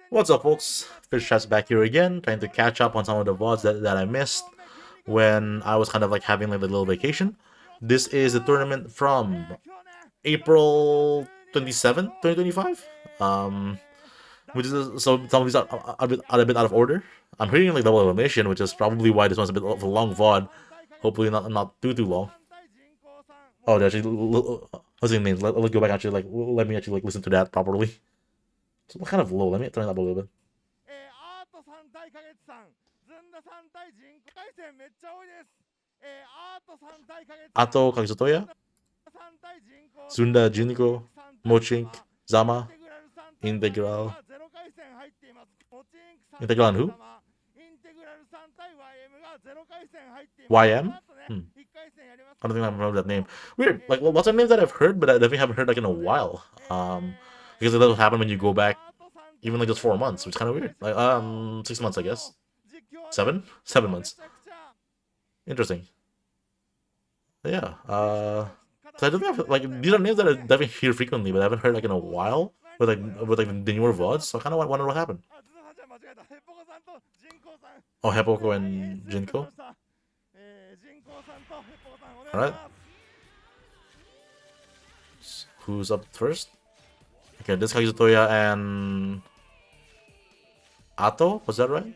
What's up, folks? Fish Chef's back here again, trying to catch up on some of the VODs that I missed when I was kind of like having like a little vacation. This is a tournament from April 27th, 2025. Which is so some of these are a bit out of order. I'm hitting like double elimination, which is probably why this one's a bit of a long VOD. Hopefully not too long. Oh, they actually what's the name? Let's go back actually let me actually like listen to that properly. So what kind of low? Let me turn it up a little bit. Ato Kagesutoya, Sunda Juniko, Mochink, Zama, Integral. Integral and who? YM? I don't think I remember that name. Weird. Like lots of names that I've heard, but I definitely haven't heard like in a while. Because it doesn't happen when you go back even like just 4 months, which is kind of weird. Like 6 months, I guess. 7 months. Interesting. Yeah. So I don't think like these are names that I definitely hear frequently, but I haven't heard like in a while with like the newer VODs. So I kind of wonder what happened. Oh, Heppoko and Jinko. All right. Who's up first? Okay, this Kagesutoya and Ato, was that right?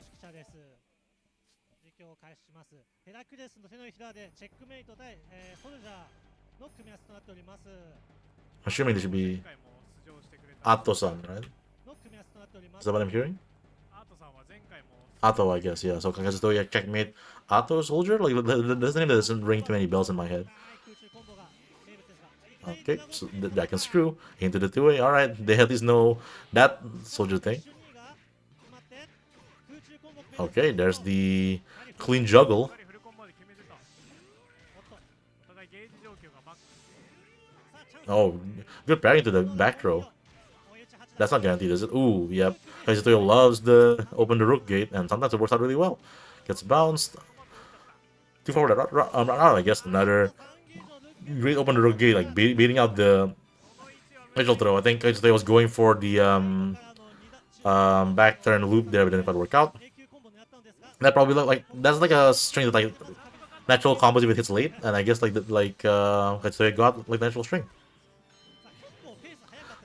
Assuming this should be Ato-san, right? Is that what I'm hearing? Ato, I guess, yeah. So Kagesutoya checkmate Ato soldier? Like, this name doesn't ring too many bells in my head. Okay, so that can screw into the two-way. Alright, they at least know that soldier thing. Okay, there's the clean juggle. Oh, good parrying to the back throw. That's not guaranteed, is it? Ooh, yep. Kagesutoya loves the open the rook gate, and sometimes it works out really well. Gets bounced. Too forward, I guess. Another great open the rook gate, like beating out the initial throw. I think Kagesutoya was going for the back turn loop there, but didn't quite work out. That probably that's like a string that like natural combos if it hits late, and I guess Kagesutoya got like natural string.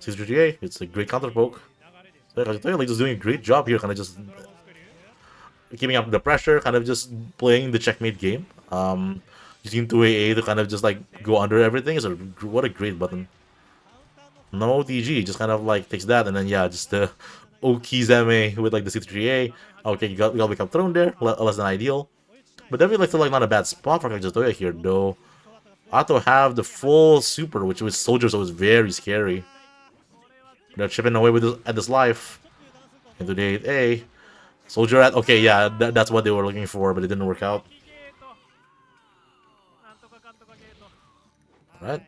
638, it's a great counter poke. So Kagesutoya like just doing a great job here, kind of just keeping up the pressure, kind of just playing the checkmate game. Using 2AA to kind of just like go under everything. So what a great button. No TG, just kind of like takes that, and then yeah, just the Okizeme with like the C3A. Okay, you got wake up thrown there, less than ideal. But definitely still like not a bad spot for Kagesutoya here though. Ato have the full super, which was soldier, so it's very scary. They're chipping away with at this life. Into the 8A. Soldier at okay, yeah, that's what they were looking for, but it didn't work out. Alright.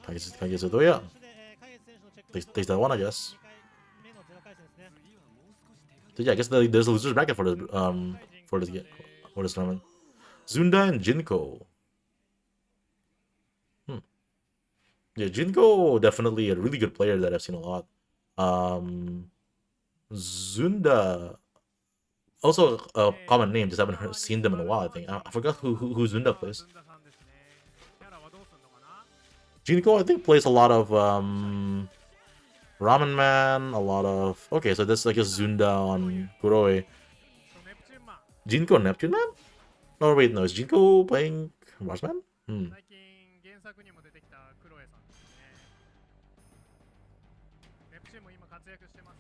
Kagesutoya. Takes that one, I guess. So yeah, I guess there's a loser's bracket for this tournament. Zunda and Jinko. Yeah, Jinko definitely a really good player that I've seen a lot. Zunda also a common name, just haven't seen them in a while. I think I forgot who Zunda plays. Jinko I think plays a lot of Ramen Man, a lot of okay. So this like a Zunda on Kuroi. Jinko Neptune Man? No wait, no, is Jinko playing Marsman?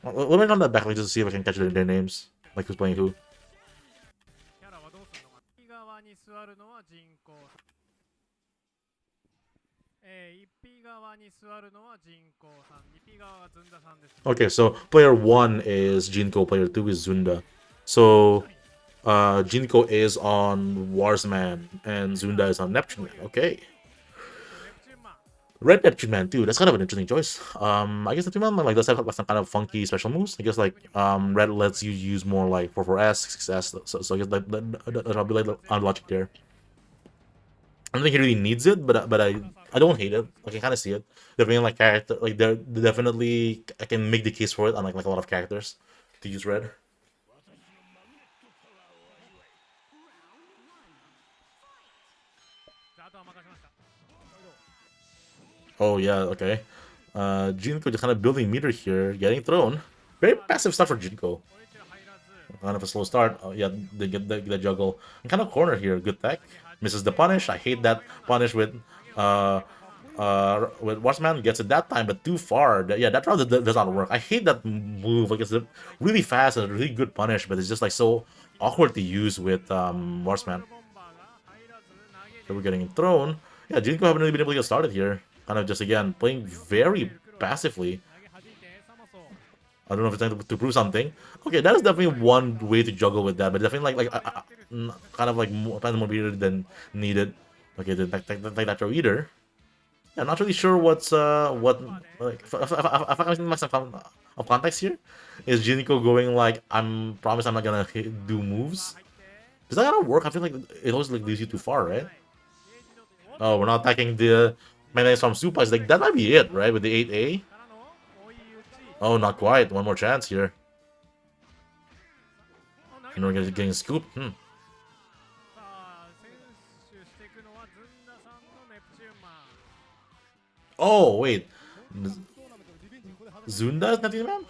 Let me run that back like just to see if I can catch their names. Like who's playing who. Okay, so player 1 is Jinko, player 2 is Zunda. So Jinko is on Warsman and Zunda is on Neptune Man. Okay. Red Neptune Man too. That's kind of an interesting choice. I guess Neptune Man like does have some kind of funky special moves. I guess like Red lets you use more like 4-4S, 6S. So I guess that'll be like on logic there. I don't think he really needs it, but I I don't hate it. I can kind of see it. They're being like character, like they're definitely. I can make the case for it, unlike like a lot of characters to use red. Oh yeah, okay. Jinko just kind of building meter here, getting thrown. Very passive stuff for Jinko. Kind of a slow start. Oh yeah, they get the juggle. And kind of corner here. Good tech. Misses the punish. I hate that punish uh with Warsman gets it that time, but too far. Yeah, that round does not work. I hate that move. Like it's a really fast and a really good punish, but it's just like so awkward to use with Warsman. So we're getting thrown. Yeah, Jinko haven't really been able to get started here. Kind of just again playing very passively. I don't know if it's trying to prove something. Okay, that is definitely one way to juggle with that, but definitely kind of like more, more needed than needed. Okay, then like that throw either. Yeah, I'm not really sure what's what like if I can make some of context here. Is Jinko going like I'm promise I'm not gonna do moves? Does that gonna work? I feel like it always like leaves you too far, right? Oh, we're not attacking the melee from supers. Like that might be it, right? With the 8A. Oh, not quite. One more chance here. And we're getting scooped. Oh, wait. Zunda is not in the man?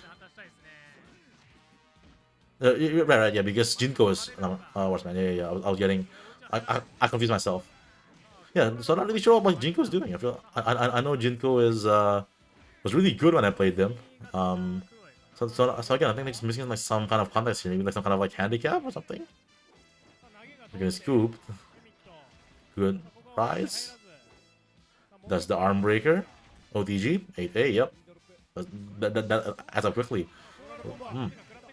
Right, yeah, because Jinko is Horseman. Yeah. I was getting, I confused myself. Yeah, so I'm not really sure what Jinko is doing. I know Jinko is was really good when I played them. So again, I think it's missing like some kind of context here, maybe like some kind of like handicap or something. We're gonna scoop. Good rise. That's the arm breaker. OTG 8A. Yep. That adds up quickly.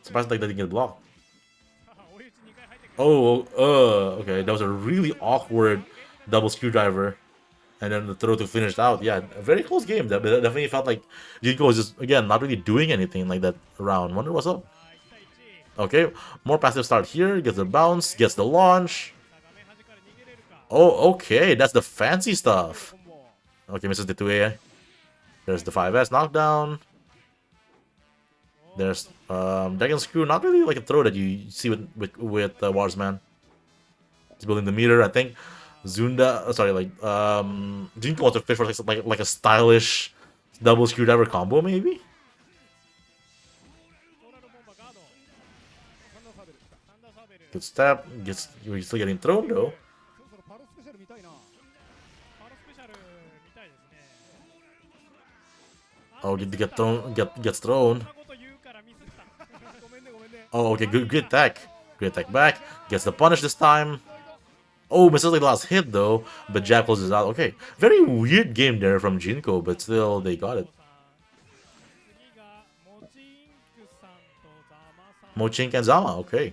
Surprised like that didn't get blocked. Oh, okay. That was a really awkward double screwdriver. And then the throw to finish out. Yeah, a very close game. That definitely felt like Jinko was just, again, not really doing anything like that round. Wonder what's up. Okay, more passive start here. Gets the bounce, gets the launch. Oh, okay. That's the fancy stuff. Okay, misses the 2A. There's the 5S knockdown. There's Dragon Screw, not really like a throw that you see with Warsman. He's building the meter. I think Zunda, sorry, like Jinko wants to fish for like a stylish double screwdriver combo, maybe. Good step. You're still getting thrown though. Oh, gets thrown. Oh, okay, good attack. Good attack back. Gets the punish this time. Oh, misses like the last hit though, but jab closes out. Okay, very weird game there from Jinko, but still they got it. Mochink and Zama, okay.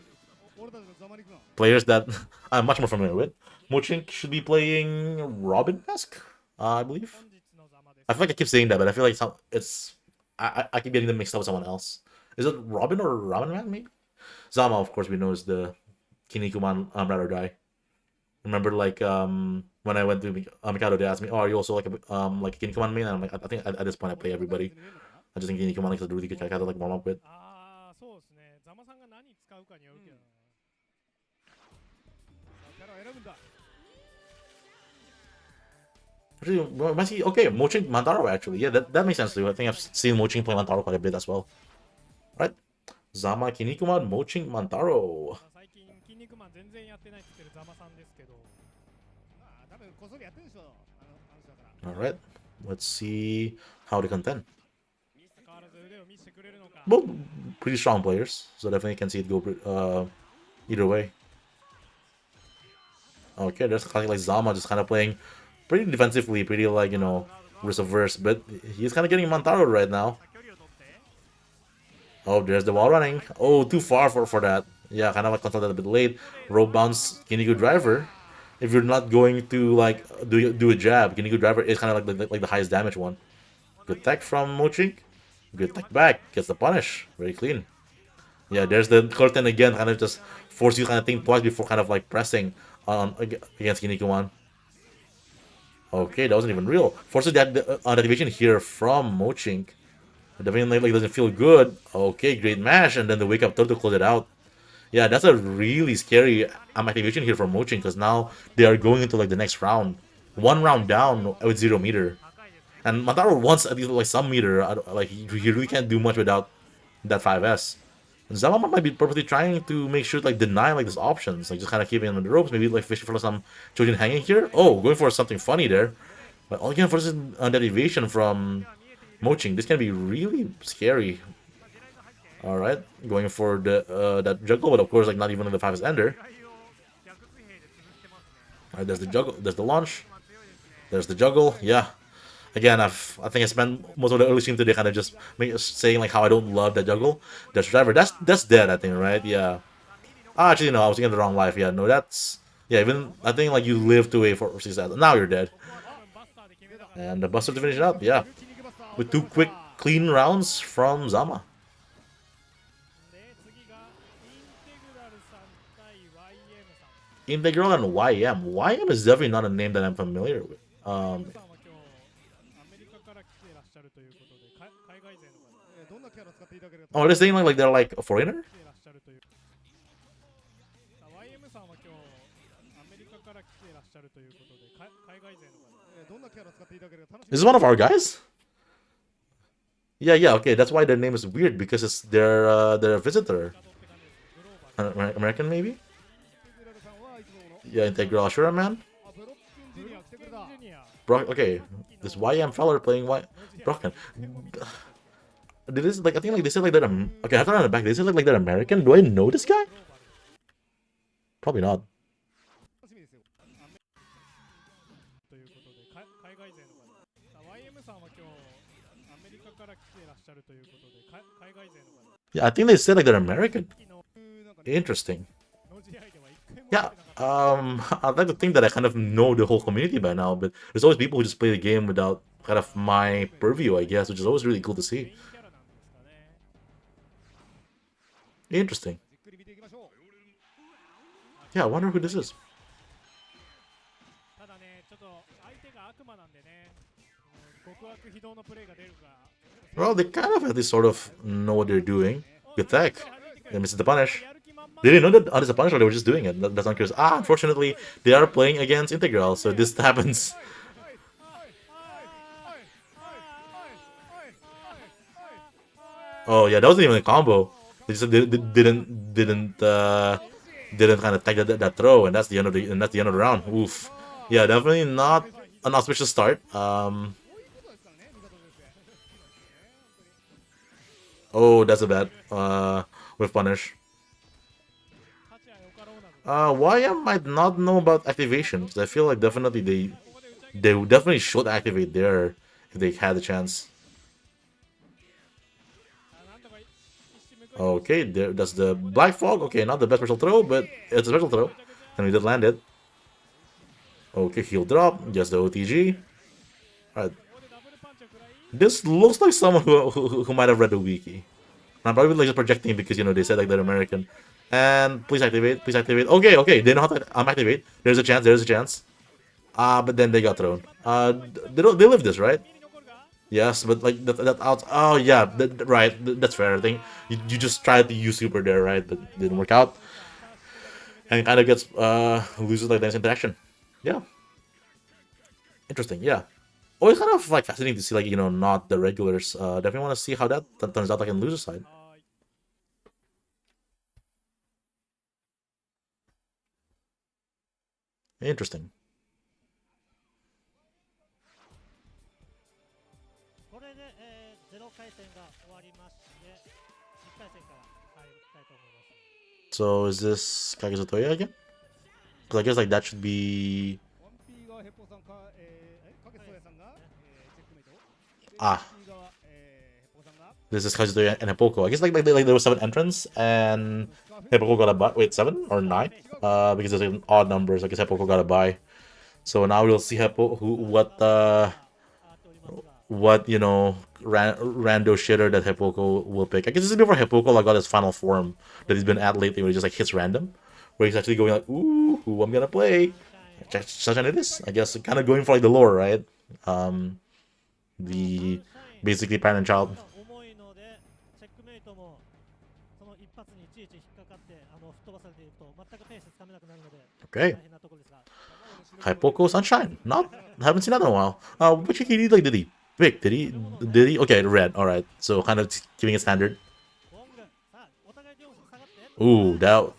Players that I'm much more familiar with. Mochink should be playing Robin-esque, I believe. I feel like I keep saying that, but I feel like I keep getting them mixed up with someone else. Is it Robin or Ramen Man, maybe? Zama, of course, we know is the Kinnikuman Ride or Die. Remember, like when I went to Mikado, they asked me, "Oh, are you also like a Kinnikuman main?" And I'm like, I think at this point I play everybody. I just think Kinnikuman is a really good character to like warm up with. Actually, well, okay, Mochin Mantaro actually. Yeah, that makes sense too. I think I've seen Mochin play Mantaro quite a bit as well. Right? Zama, Kinnikuman, Mochin Mantaro. Alright. Let's see how they contend. Both pretty strong players, so definitely can see it go either way. Okay, there's a like Zama just kind of playing pretty defensively, pretty like, risk averse, but he's kind of getting Mantaro right now. Oh, there's the wall running. Oh, too far for that. Yeah, kind of like consulted a bit late. Rope bounce, Kinnikuman driver. If you're not going to like do a jab, Kinnikuman driver is kind of like the highest damage one. Good tech from Mochink. Good tech back. Gets the punish. Very clean. Yeah, there's the curtain again, kind of just force you kind of think twice before kind of like pressing on against Kinnikuman. Okay, that wasn't even real. Forces that activation here from Mochink. Definitely like doesn't feel good. Okay, great mash, and then the wake up throw to close it out. Yeah, that's a really scary activation here from Mochink because now they are going into like the next round. One round down with 0 meter. And Mataro wants at least like some meter. Like he really can't do much without that 5S. And Zama might be purposely trying to make sure like deny like these options, like just kind of keeping him on the ropes, maybe like fishing for some Chojin hanging here. Oh, going for something funny there. But all again for this derivation from Moching. This can be really scary. All right, going for the that juggle, but of course like not even in the 5S ender. All right, there's the juggle, there's the launch, there's the juggle. Yeah, again, I think I spent most of the early stream today kind of just saying like how I don't love that juggle. That's driver. That's dead. I think, right? Yeah. Ah, actually, no. I was thinking the wrong life. Yeah. No, that's yeah. Even I think like you live to a 4 6 now you're dead. And the Buster to finish it up. Yeah, with 2 quick clean rounds from Zama. Integral and YM. YM is definitely not a name that I'm familiar with. Oh, they're saying like they're like a foreigner? This is one of our guys? Yeah, yeah, okay. That's why their name is weird because it's their visitor. American maybe? Yeah, Integral Ashura man. Brock, okay. This YM feller playing Brocken. Did this like I think like they said like that okay, I thought on the back they said like they're American. Do I know this guy? Probably not. Yeah, I think they said like they're American. Interesting. Yeah, I'd like to think that I kind of know the whole community by now, but there's always people who just play the game without kind of my purview, I guess, which is always really cool to see. Interesting. Yeah, I wonder who this is. Well, they kind of at least sort of know what they're doing. Good tech. They missed the punish. They didn't know that it's a punish, or they were just doing it. That's uncurious. Ah, unfortunately, they are playing against Integral, so this happens. Oh yeah, that wasn't even a combo. They just didn't kind of tag that throw, and that's the end of the round. Oof. Yeah, definitely not an auspicious start. Oh, that's a bad with punish. YM might not know about activation because I feel like definitely they definitely should activate there if they had the chance. Okay, that's the Black Fog. Okay, not the best special throw, but it's a special throw, and we did land it. Okay, heal drop, just the OTG. Alright. This looks like someone who might have read the wiki. I'm probably like just projecting because they said like they're American. And please activate, please activate. Okay, okay, they know how to activate. There's a chance, there's a chance. But then they got thrown. They live this, right? Yes, but like that out. Oh yeah, right. That's fair. I think you just tried to use super there, right? But didn't work out, and kind of gets loses like dance interaction. Yeah, interesting. Yeah, always kind of like fascinating to see like not the regulars. Definitely want to see how that turns out like in loser side. Interesting. So is this Kagezotoya again? Because I guess like that should be. Ah. This is Kagezotoya and Hepoko. I guess like there was 7 entrants and Hepoko got a buy. Wait, 7 or 9? Because there's like odd numbers. I guess Hepoko got a buy. So now we'll see what rando shitter that Hepoko will pick. I guess this is before Hepoko like got his final form that he's been at lately, where he just like hits random, where he's actually going like, ooh, who I'm gonna play, Sunshine it is. I guess kind of going for like the lore, right? The basically parent and child. Okay. Hypoko Sunshine. Not haven't seen that in a while. Which Ikiri like did he pick? Did he? Okay, red. All right. So kind of keeping it standard. Ooh, that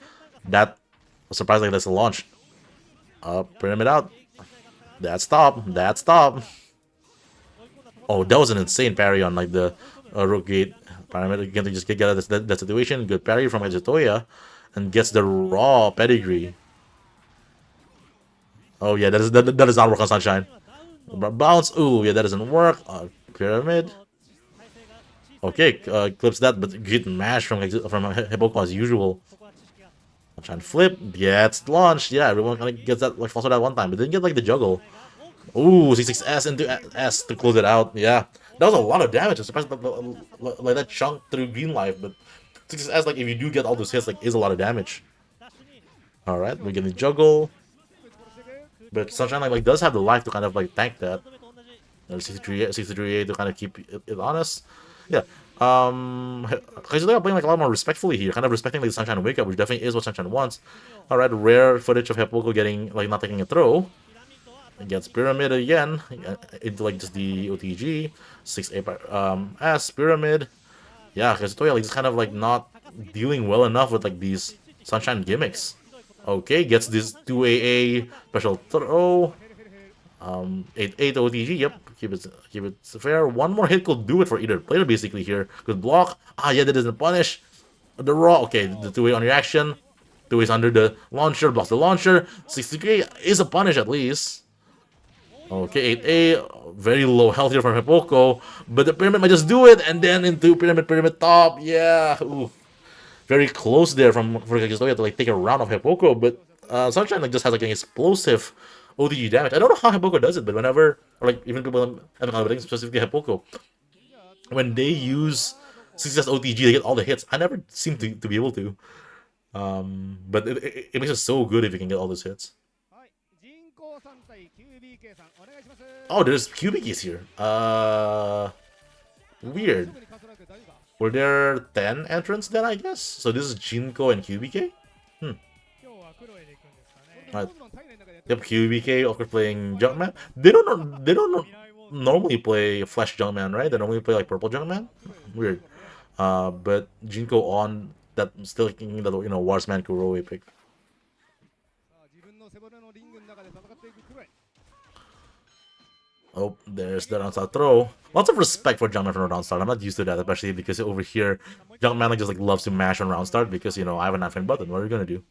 was surprising. That's a launch. Pyramid out. That stop. That stop. Oh, that was an insane parry on like the rook gate. Pyramid again to just get out of that situation. Good parry from Hajitoya, and gets the raw pedigree. Oh yeah, that does not work on Sunshine. Bounce. Ooh, yeah, that doesn't work. Pyramid. Okay, clips that, but great mash from Hippoko as usual. Sunshine flip. Gets launched. Yeah, everyone kind of gets that like false that one time, but didn't get like the juggle. Ooh, C6S into S to close it out. Yeah, that was a lot of damage. I'm surprised like that chunk through green life, but C6S like if you do get all those hits, like is a lot of damage. All right, we're getting juggle. But Sunshine like does have the life to kind of like tank that. 63A to kind of keep it honest. Yeah. Because they're playing like a lot more respectfully here, kind of respecting like Sunshine Wake Up, which definitely is what Sunshine wants. Alright, rare footage of Hippoko getting like not taking a throw. It gets Pyramid again into like just the OTG. 6A S Pyramid. Yeah, because Toya like just kind of like not dealing well enough with like these Sunshine gimmicks. Okay, gets this 2AA special throw. 8 OTG, yep, keep it fair. One more hit could do it for either player basically here. Good block. Ah, yeah, that doesn't punish. The raw, okay, the 2-way on reaction. 2-way's under the launcher, blocks the launcher. 60k is a punish at least. Okay, 8A, very low health here from Hippoko, but the pyramid might just do it, and then into pyramid top, yeah. Ooh. Very close there for Kagestoya to like take a round of Hippoko, but Sunshine like just has like an explosive ODG damage. I don't know how Hippoko does it, but whenever, or like even people in specifically Hippoko, when they use success OTG, they get all the hits. I never seem to be able to. But it makes it so good if you can get all those hits. Oh, there's QBKs here. Weird. Were there 10 entrants then, I guess? So this is Jinko and QBK? Right. Yep, QBK of course playing Junkman. They don't normally play Flash Junkman, right? They normally play like Purple Junkman. Weird. But Jinko on that still thinking that Warsman Kuroe pick. Oh, there's the downside throw. Lots of respect for Junkman from round start. I'm not used to that, especially because over here, Junkman just like loves to mash on round start because I have a 9-frame button. What are you gonna do?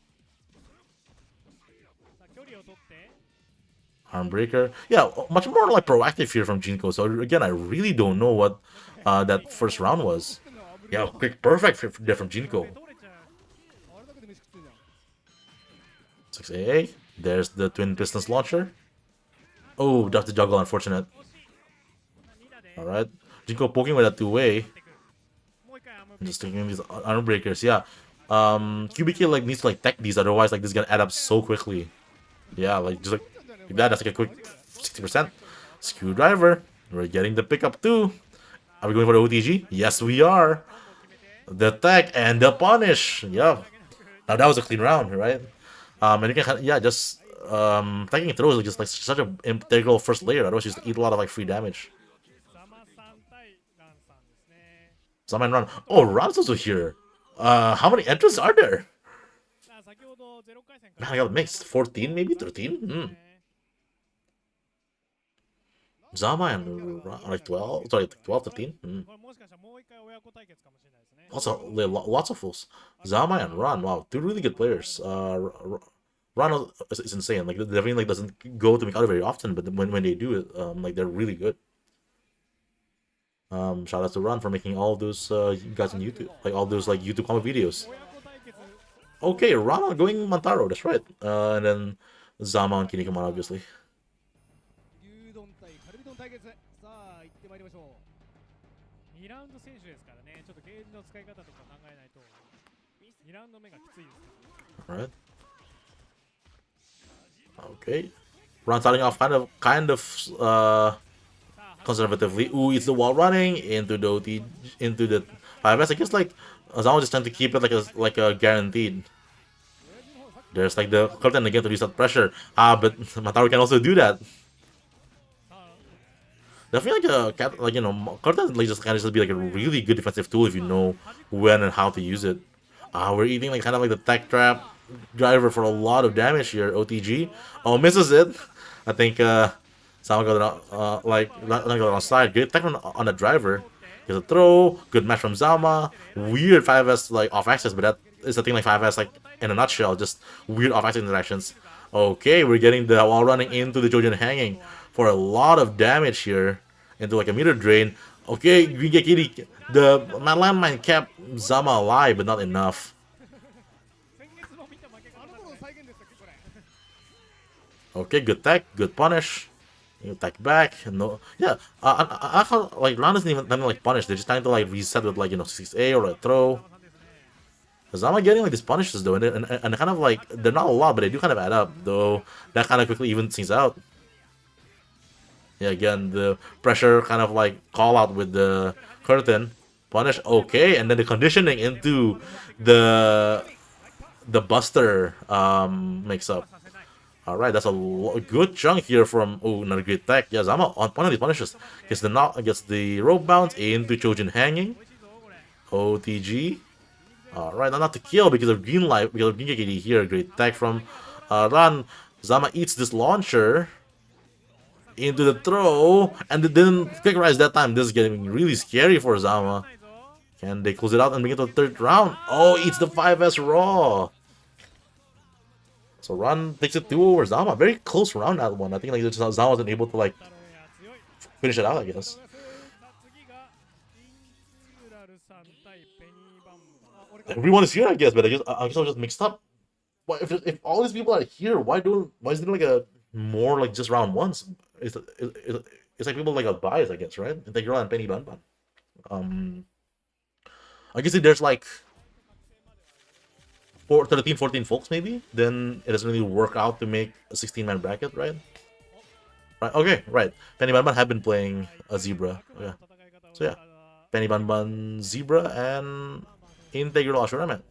Armbreaker. Yeah, much more like proactive here from Jinko. So again, I really don't know what that first round was. Yeah, quick perfect there from Jinko. 6AA. There's the twin pistons launcher. Oh, that's the juggle, unfortunate. Alright. Jinko poking with that 2-way. Just taking these arm breakers, yeah. QBK like needs to like tech these, otherwise like this is gonna add up so quickly. Yeah, like just like that's like a quick 60%. Screwdriver. We're getting the pickup too. Are we going for the OTG? Yes, we are. The tech and the punish. Yeah. Now that was a clean round, right? And you can just taking throws is just like such an integral first layer. Otherwise, you just eat a lot of like free damage. Zaman Run. Oh, Ran's also here. How many entrants are there? Man, I got mixed. 14 maybe? 13? Zama and like 12? Sorry, 12, 13? Also, lots of fools. Zama and Ran, wow, two really good players. Ran is insane. Like, definitely like doesn't go to Mikado very often, but when they do it, like they're really good. Shout out to Ran for making all those guys on YouTube, like all those like YouTube combo videos. Okay, Ran going Mantaro, that's right. And then Zama and Kinnikuman, obviously. Alright. Okay. Run starting off conservatively. Ooh, it's the wall running into the OT, into the 5S. I guess like Zama just trying to keep it like a guaranteed. There's like the curtain again to reset pressure. But Mataru can also do that. Definitely like a cat, like curtain like just kind of just be like a really good defensive tool if you know when and how to use it. We're eating like kind of like the tech trap driver for a lot of damage here. OTG, oh misses it. I think Sama got it not got it on side. Good tech on the driver. Here's a throw. Good match from Zama. Weird 5S like off access, but that is the thing like 5S like in a nutshell. Just weird off access interactions. Okay, we're getting the wall running into the Jojen hanging for a lot of damage here into like a meter drain. Okay, Green Kitty, the my landmine kept Zama alive, but not enough. Okay, good tech, good punish. You attack back. No, yeah. I felt like round isn't even trying to like punish. They're just trying to like reset with like 6A or a throw. Zama getting like these punishes though, and kind of like they're not a lot, but they do kind of add up. Though that kind of quickly evens things out. Yeah, again the pressure kind of like call out with the curtain punish. Okay, and then the conditioning into the Buster mix up. All right, that's a good chunk here from another great tech. Yeah, Zama on one of these punishes gets the rope bounce into Chojin hanging. OTG. All right, not to kill because of green light because of green KD here. Great tech from Ran. Zama eats this launcher into the throw and it didn't quick rise that time. This is getting really scary for Zama. Can they close it out and bring it to the third round? Oh, eats the 5S raw. So Ran takes it 2 over Zama. Very close round that one. I think like Zama wasn't able to like finish it out, I guess. Everyone is here, I guess, but I guess I was just mixed up. Why if all these people are here, why is it like a more like just round ones? It's like people like a bias, I guess, right? Integral and Penny Bun Bun. I guess if there's like 13, 14 folks maybe, then it doesn't really work out to make a 16-man bracket, right? Right. Okay. Right. Penny Bun Bun have been playing a Zebra. Yeah. So yeah, Penny Bun Bun, Zebra, and Integral Ashuraman.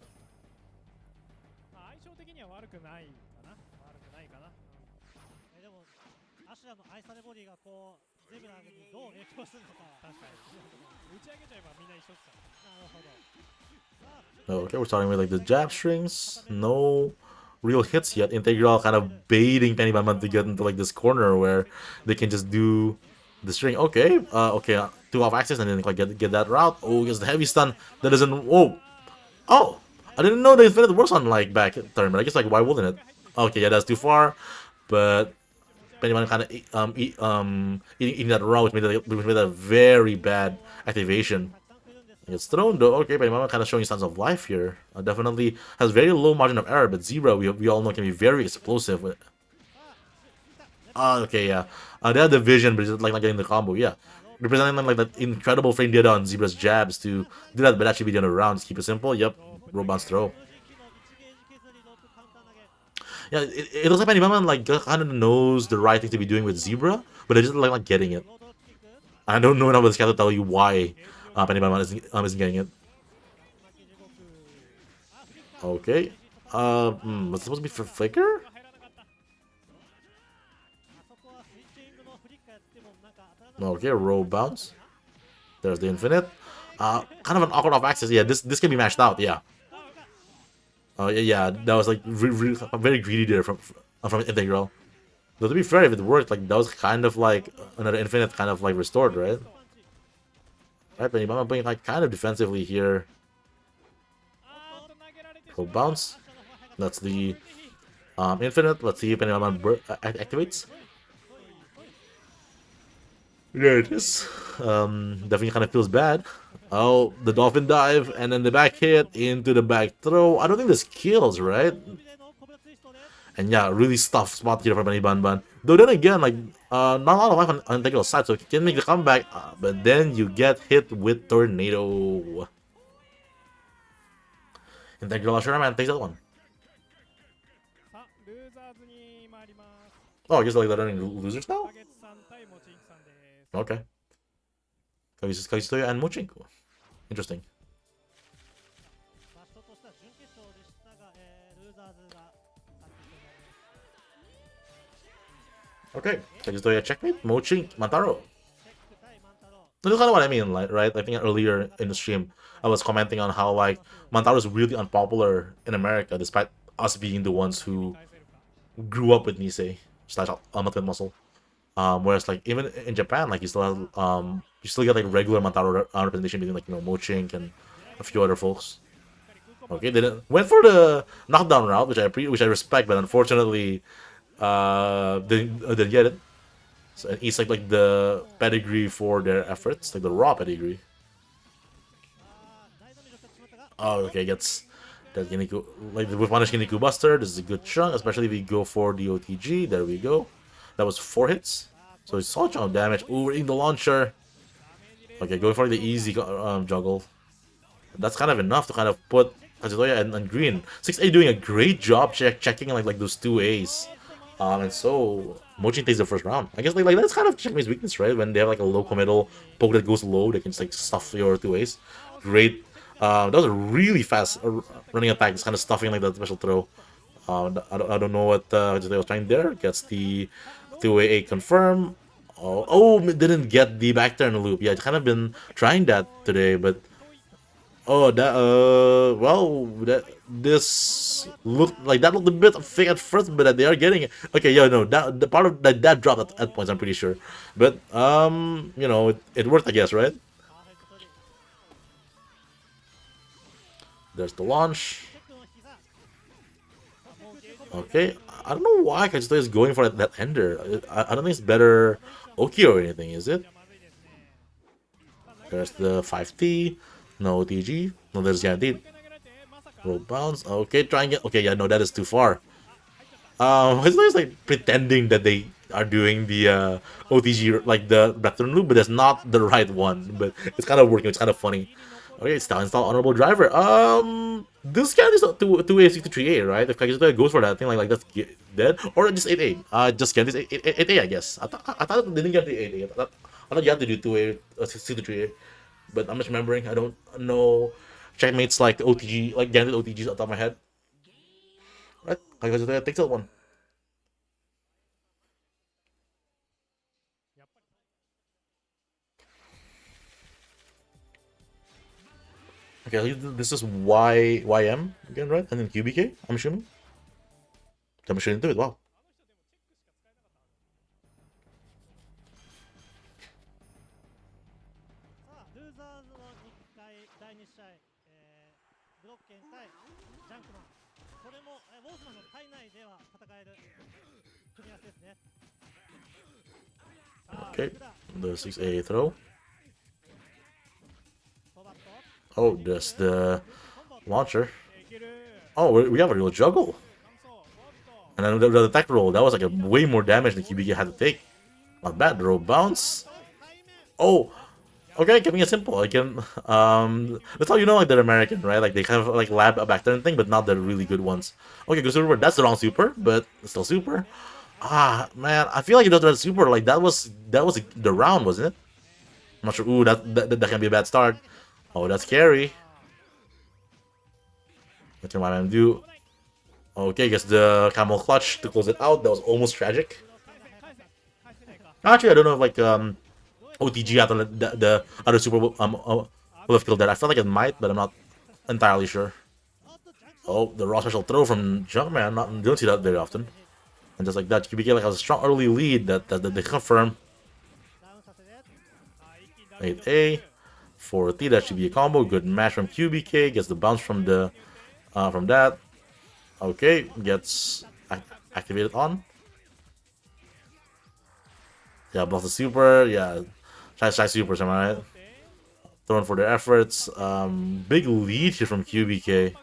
Okay, we're starting with like the jab strings. No real hits yet. Integral kind of baiting Penny Bun Bun to get into like this corner where they can just do the string. Okay, okay, 2 off access and then like get that route. Oh, gets the heavy stun. That doesn't. Whoa. Oh, I didn't know the infinite works on like back turn, but I guess like why wouldn't it? Okay, yeah, that's too far. But Penny Bun kind of eating that route, which made a very bad activation. It's thrown though. Okay, but Mama kind of showing signs of life here. Definitely has very low margin of error, but Zebra we all know can be very explosive. Okay, yeah. They had the vision, but just like not getting the combo. Yeah, representing like that incredible frame data on Zebra's jabs to do that, but actually be the other rounds. Keep it simple. Yep, robots throw. Yeah, it looks like Penny Mama like kind of knows the right thing to be doing with Zebra, but they just like getting it. I don't know enough about this guy to tell you why Penny Mama isn't getting it. Okay. Was it supposed to be for Flicker? Okay, roll bounce. There's the infinite. Kind of an awkward off access. Yeah, this can be matched out. Yeah. Yeah, that was like very greedy there from Integral. Though to be fair, if it worked, like that was kind of like another infinite kind of like restored, right? Right, but I'm playing like kind of defensively here. Roll bounce. That's the infinite. Let's see if anyone activates. There it is. Definitely kind of feels bad. Oh, the dolphin dive and then the back hit into the back throw. I don't think this kills, right? And yeah, really tough spot here for Benny Ban Ban. Though then again, like not a lot of life on Integral side, so he can make the comeback. But then you get hit with Tornado. Integral Ashura Man takes that one. Oh, I guess like they're running losers now? Okay. Kagitoya and Mochinko. Interesting. Okay. Kagitoya checkmate. Mochin, Mantaro. This is kind of what I mean, like, right? I think earlier in the stream, I was commenting on how like Mantaro is really unpopular in America, despite us being the ones who grew up with Nisei slash Ultimate Muscle. Whereas like even in Japan, like you still get like regular Mantaro representation between like Mochink and a few other folks. Okay, they went for the knockdown route, which I respect, but unfortunately, didn't get it. So it's like the pedigree for their efforts, like the raw pedigree. Oh, okay, gets that Kinniku, like with punish Kinniku Buster. This is a good chunk, especially if we go for the OTG. There we go. That was 4 hits, so it's solid chunk of damage. Ooh, we're in the launcher. Okay, going for the easy juggle. That's kind of enough to kind of put Kazutoya and Green. 6A doing a great job checking like those 2As. And so Mochin takes the first round. I guess like that's kind of Checkmate's weakness, right? When they have like a low committal poke that goes low, they can just like stuff your 2As. Great. That was a really fast running attack. It's kind of stuffing like that special throw. I don't know what Kazutoya was trying there. Gets the 2A confirm. Oh, didn't get the back turn loop. Yeah, I kind of been trying that today, but oh, well, that looked a bit fake at first, but they are getting it. Okay, yeah, no, the part of that dropped at points, I'm pretty sure, but it worked, I guess, right? There's the launch. Okay, I don't know why Kajito is going for that ender. I don't think it's better Oki or anything, is it? There's the 5T, no TG, no, there's guaranteed. Roll bounce. Okay, try and get. Okay, yeah, no, that is too far. It's just like pretending that they are doing the OTG, like the Blackthorn loop, but that's not the right one. But it's kind of working. It's kind of funny. Okay, it's now install honorable driver. This guy is not 2A63A, right? If Kagizota goes for that, I think like that's dead or just 8A. Just get this 8A, I guess. I thought they didn't get the 8A. I thought you have to do 2A 63A, but I'm just remembering. I don't know checkmates like the OTG, like guaranteed OTGs on top of my head. Right? Kagizota takes that one. Okay, this is YM again, right? And then QBK, I'm assuming. I'm assuming into it. Wow. Okay, the 6A throw. Oh, there's the launcher. Oh, we have a real juggle. And then the attack roll, that was like a way more damage than QBK had to take. Not bad. The roll bounce. Oh, okay, keeping it simple. I can that's how you know like they're American, right? Like they kind of like lab a back turn thing, but not the really good ones. Okay, good super. That's the wrong super, but it's still super. Ah man, I feel like it does that super. Like that was the round, wasn't it? I'm not sure. Ooh, that can be a bad start. Oh, that's scary. What can my man do? Okay, I guess the camel clutch to close it out. That was almost tragic. Actually, I don't know if like OTG after the other super will have killed that. I felt like it might, but I'm not entirely sure. Oh, the raw special throw from Junkman. You don't see that very often. And just like that, QBK like has a strong early lead that they confirm. 8A. 4T, that should be a combo. Good match from QBK. Gets the bounce from the from that. Okay, gets activated on. Yeah, block the super. Yeah, try supers, am I right? Throwing for their efforts. Big lead here from QBK.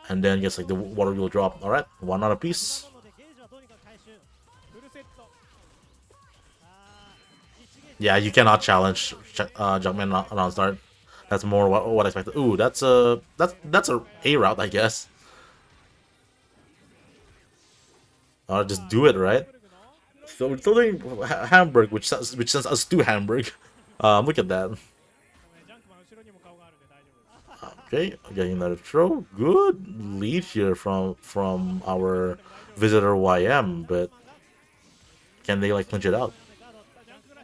And then gets like the water wheel drop. Alright, one on a piece. Yeah, you cannot challenge Junkman around start. That's more what I expected. Ooh, that's a A route, I guess. Or just do it, right? So we're still doing Hamburg, which sends us to Hamburg. Look at that. Okay, getting another throw. Good lead here from our visitor YM, but can they like clinch it out?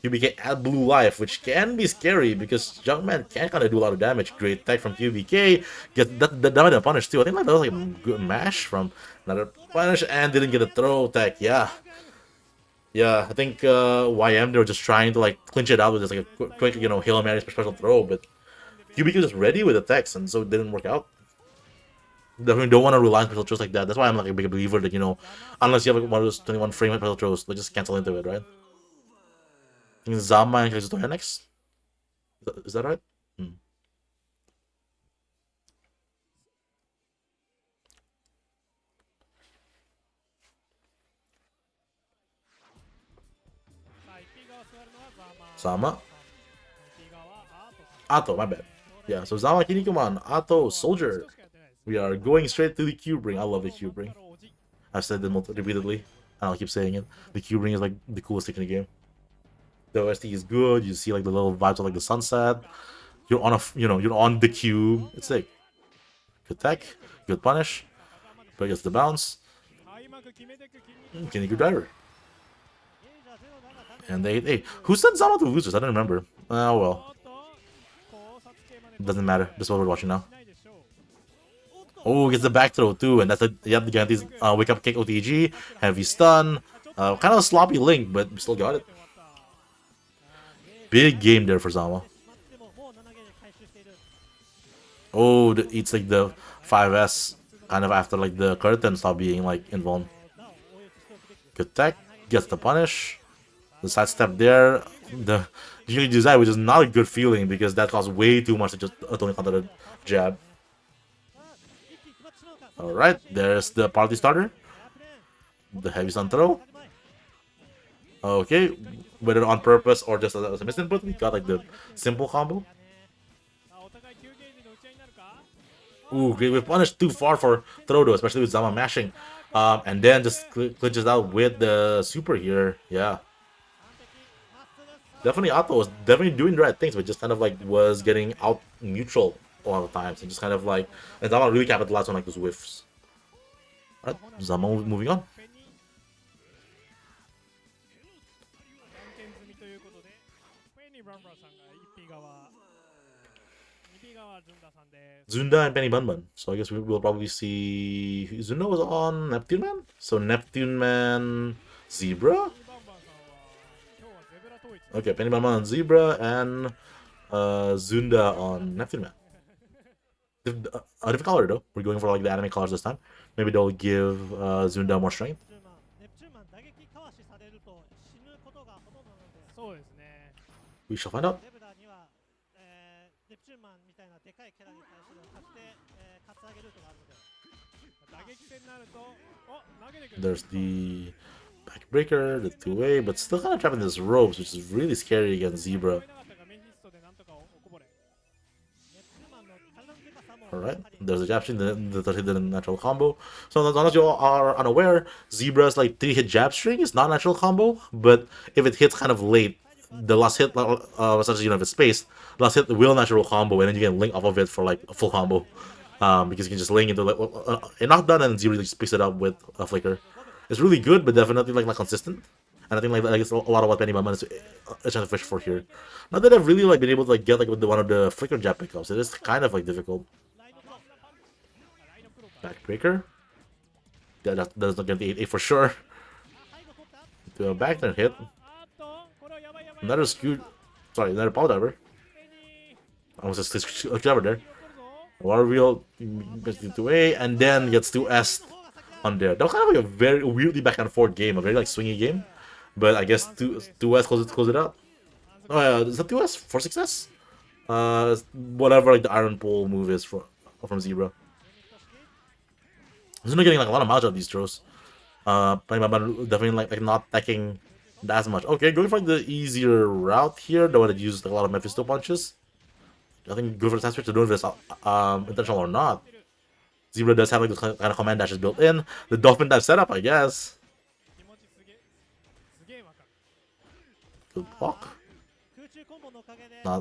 QBK at blue life, which can be scary because Junkman can kind of do a lot of damage. Great tech from QBK. Get that damage punish too. I think like that was like a good mash from another punish and didn't get a throw tech. Yeah. Yeah, I think YM, they were just trying to like clinch it out with just like a quick, Hail Mary special throw, but QBK was ready with attacks, and so it didn't work out. Definitely don't want to rely on special throws like that. That's why I'm like a big believer that, unless you have like one of those 21 frame special throws, like just cancel into it, right? I think Zama and Kazutoya next. Is that right? Hmm. Zama. Ato, my bad. Yeah, so Zama, Kinnikuman, Ato, Soldier. We are going straight to the cube ring. I love the cube ring. I've said it repeatedly, and I'll keep saying it. The cube ring is like the coolest thing in the game. The OST is good. You see like the little vibes of like the sunset. You're on you're on the cube. It's sick. Good tech, good punish, but gets the bounce. Kinnikuman driver. And hey, who sent Zama to losers? I don't remember. Oh well. Doesn't matter. This is what we're watching now. Oh, gets the back throw too, and that's the guarantees wake up kick OTG, heavy stun, kind of a sloppy link, but we still got it. Big game there for Zama. Oh, it's like the 5S kind of after like the curtain stopped being like invuln. Good tech, gets the punish. The sidestep there, the usually design, which is not a good feeling because that costs way too much to just only counter the jab. Alright, there's the party starter. The heavy stun throw. Okay, whether on purpose or just as a misinput, we got like the simple combo. Ooh, great. We punished too far for throw though, especially with Zama mashing. And then just glitches out with the super here. Yeah. Definitely Otto was definitely doing the right things, but just kind of like was getting out neutral a lot of times. And just kind of like, and Zama really capitalized on like those whiffs. Alright, Zama moving on. Zunda and Penny Bunbun. So I guess we will probably see Zunda was on Neptune Man. So Neptune Man, Zebra. Okay, Penny Bunbun on Zebra and Zunda on Neptune Man. A different color though. We're going for like the anime colors this time. Maybe they'll give Zunda more strength. We shall find out. There's the backbreaker, the two-way, but still kind of trapped in this ropes, which is really scary against Zebra. Alright, there's a jab string, the 30 hit the natural combo. So unless you are unaware, Zebra's like 3-hit jab string is not a natural combo, but if it hits kind of late, the last hit, essentially, if it's spaced, last hit will natural combo, and then you can link off of it for like a full combo. Because you can just link into like a knockdown and Zebra just picks it up with a flicker. It's really good, but definitely like not consistent. And I think like it's a lot of what Penny Bumman is trying to fish for here. Not that I've really like been able to like get like with one of the flicker jab pickups. It is kind of like difficult. Backbreaker. Yeah, that's not gonna be 8 for sure. To a back turn hit. Another skew. Sorry, another power diver. Almost a jabber there. Water wheel gets to A and then gets to S on there. That was kind of like a very weirdly back and forth game, a very like swingy game. But I guess 2S close it out. Oh yeah, is that 2S for success? Whatever like the iron pole move is from Zebra. He's not getting like a lot of mileage out of these throws. Definitely like not attacking as much. Okay, going for the easier route here. The one that uses like, a lot of Mephisto punches. I think go for the time switch to know if it's intentional or not. Zebra does have like the kind of command dashes built in. The dolphin dive setup, I guess. Good block.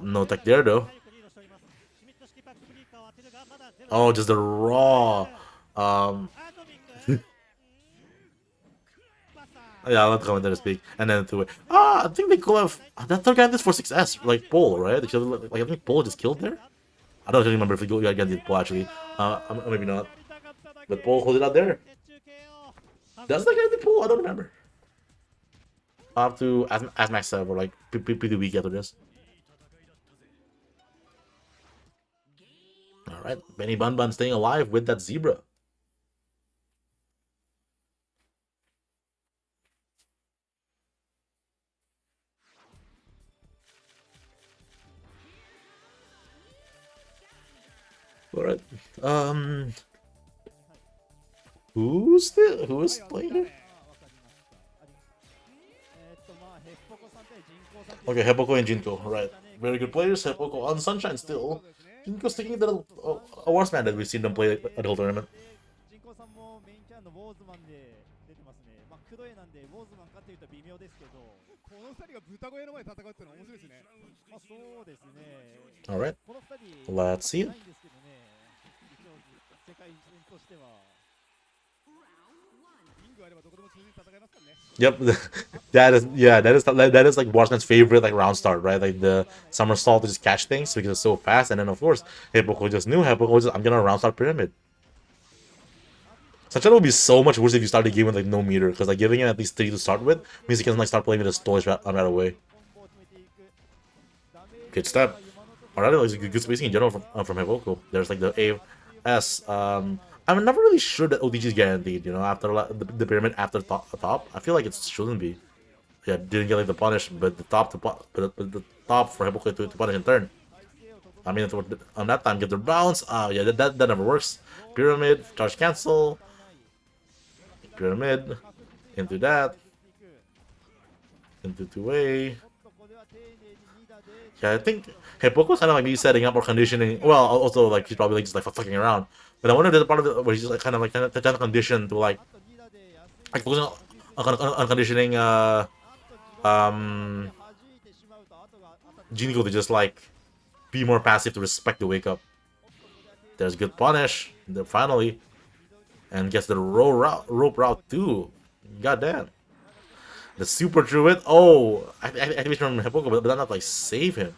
No tech there though. Oh, just the raw. Yeah, I'll let the commentator speak. And then to it. I think they could have. That third guy this for 6S, like Pole, right? Like, I think Pole just killed there. I don't really remember if they go again did Pole actually. Maybe not. But Pole hold it out there. Does the guy did Pole? I don't remember. I'll have to ask Max or like pretty weak after this. Alright, Benny Bun Bun staying alive with that zebra. Alright. Who's playing here? Okay, Hepoko and Jinko, right. Very good players. Hepoko on Sunshine still. Jinko sticking to the Wars man that we've seen them play at the whole tournament. Alright, let's see it. Yep, that is like Warsman's favorite like round start, right? Like the somersault to just catch things because it's so fast, and then of course Hepoko just knew I'm gonna round start pyramid. Sunshine would be so much worse if you started the game with like no meter, because like giving him at least 3 to start with means he can like start playing with a storage right away. Good step. Alright, like good spacing in general from Hepoko. There's like the A-S. I'm never really sure that OTG is guaranteed, you know, after the pyramid after top. I feel like it shouldn't be. Yeah, didn't get like the punish, but the top the top for Hepoko to punish in turn. I mean, on that time, get the bounce. Yeah, that never works. Pyramid, charge cancel. Pyramid, into that. Into 2A. Yeah, I think Heppoko's kind of like me setting up or conditioning. Well, also like he's probably like just like fucking around. But I wonder if there's a part of it where he's just like kind of condition to like focusing on conditioning Jinko to just like be more passive to respect the wake up. There's good punish. Finally, and gets the rope route too. Goddamn. The super druid. Oh, activation from Hepoko, but not like save him.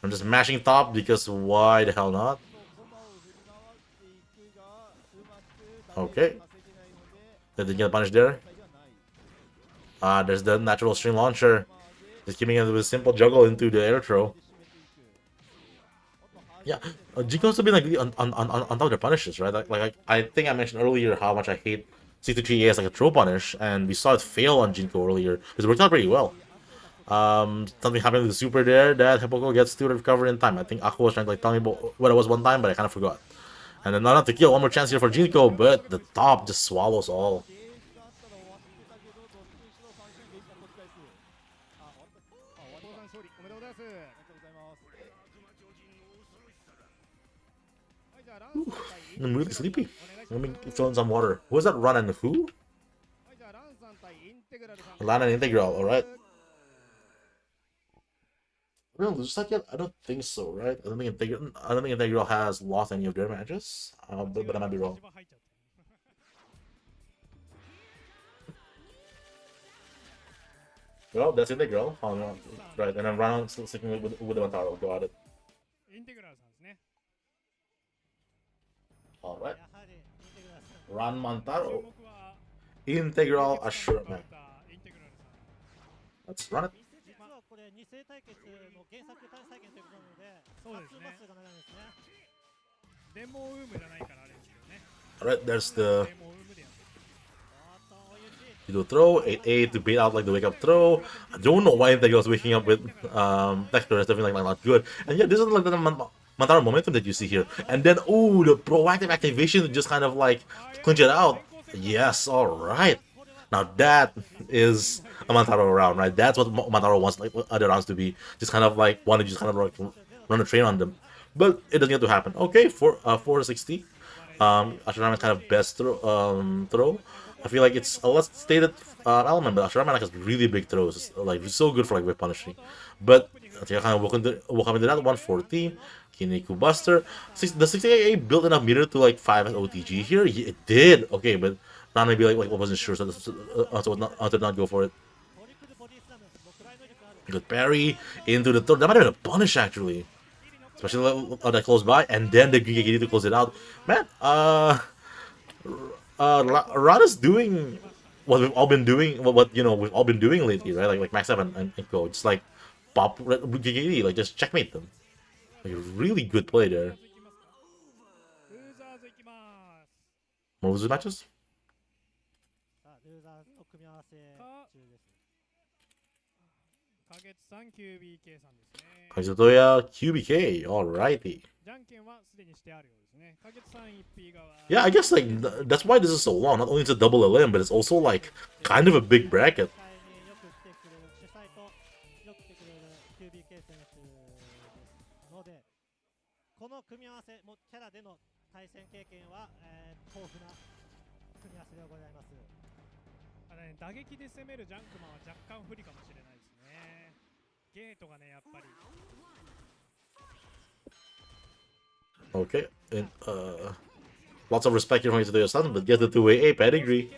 I'm just mashing top because why the hell not? Okay. Did they get punished there? There's the natural stream launcher. Just keeping it with a simple juggle into the air throw. Yeah, Jinko's been like on top of the punishes, right? Like I think I mentioned earlier how much I hate C2 as like a throw punish, and we saw it fail on Jinko earlier because it worked out pretty well. Something happened with the super there that Hepoko gets to recover in time. I think Aqua was trying to like tell me what it was one time, but I kind of forgot. And then not to kill, one more chance here for Jinko, but the top just swallows all. Ooh, I'm really sleepy. Let me fill in some water. Who was that? Run and who? Lan and Integral, alright. Real lose that yet? I don't think so, right? I don't think Integral has lost any of their matches. But I might be wrong. Well, that's Integral. Oh, no. Right, and then Ron still sticking with the Mantaro. Got it. Alright. Ran Mantaro. Integral Assurement. Let's run it. Alright, there's the throw, 8-8 to bait out like the wake up throw. I don't know why Integral's waking up with Vector is definitely like not good. And yeah, this is like the Mantaro momentum that you see here. And then ooh, the proactive activation to just kind of like clinch it out. Yes, alright. Now that is a Mantaro round, right? That's what Mantaro wants like other rounds to be. Just kind of like want to just kind of like run a train on them. But it doesn't get to happen. Okay, for 460. Ashurama's kind of best throw. I feel like it's a less stated element, but Ashraman has really big throws. It's like so good for like whip punishing. But I think I kind of walk into that 114. Kinnikuman Buster. The 60AA built enough meter to like 5 OTG here. Yeah, it did. Okay, but not maybe like I wasn't sure, so I did not go for it. Good parry into the throw. That might have been a punish actually, especially that close by, and then the Gigagiri to close it out. Man, Rada's doing what we've all been doing, what you know we've all been doing lately, right? Like Max 7 and Go, just like pop Gigagiri, like just checkmate them. Like a really good play there. More losers matches? Kagetoya QBK, alrighty. Yeah, I guess like that's why this is so long. Not only is it double elim, but it's also like kind of a big bracket. Okay, and lots of respect here from Kagetoya son, but get the 2AA pedigree.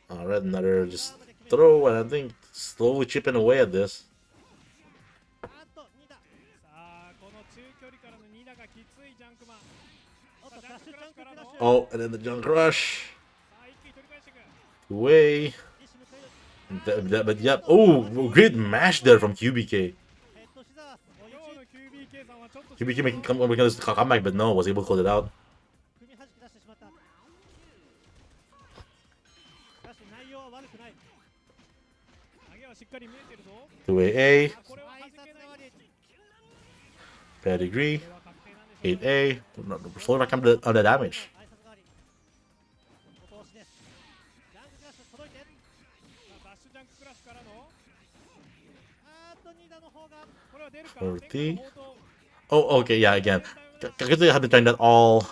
Alright, another just throw, and I think slowly chipping away at this. Oh, and then the junk rush. Away. But yeah, oh, great mash there from QBK. QBK making this comeback, but no, was able to close it out. To AA. Pedigree. 8A. Slowly back on the damage. Oh, okay, yeah, again. Kagetoya had been trying that all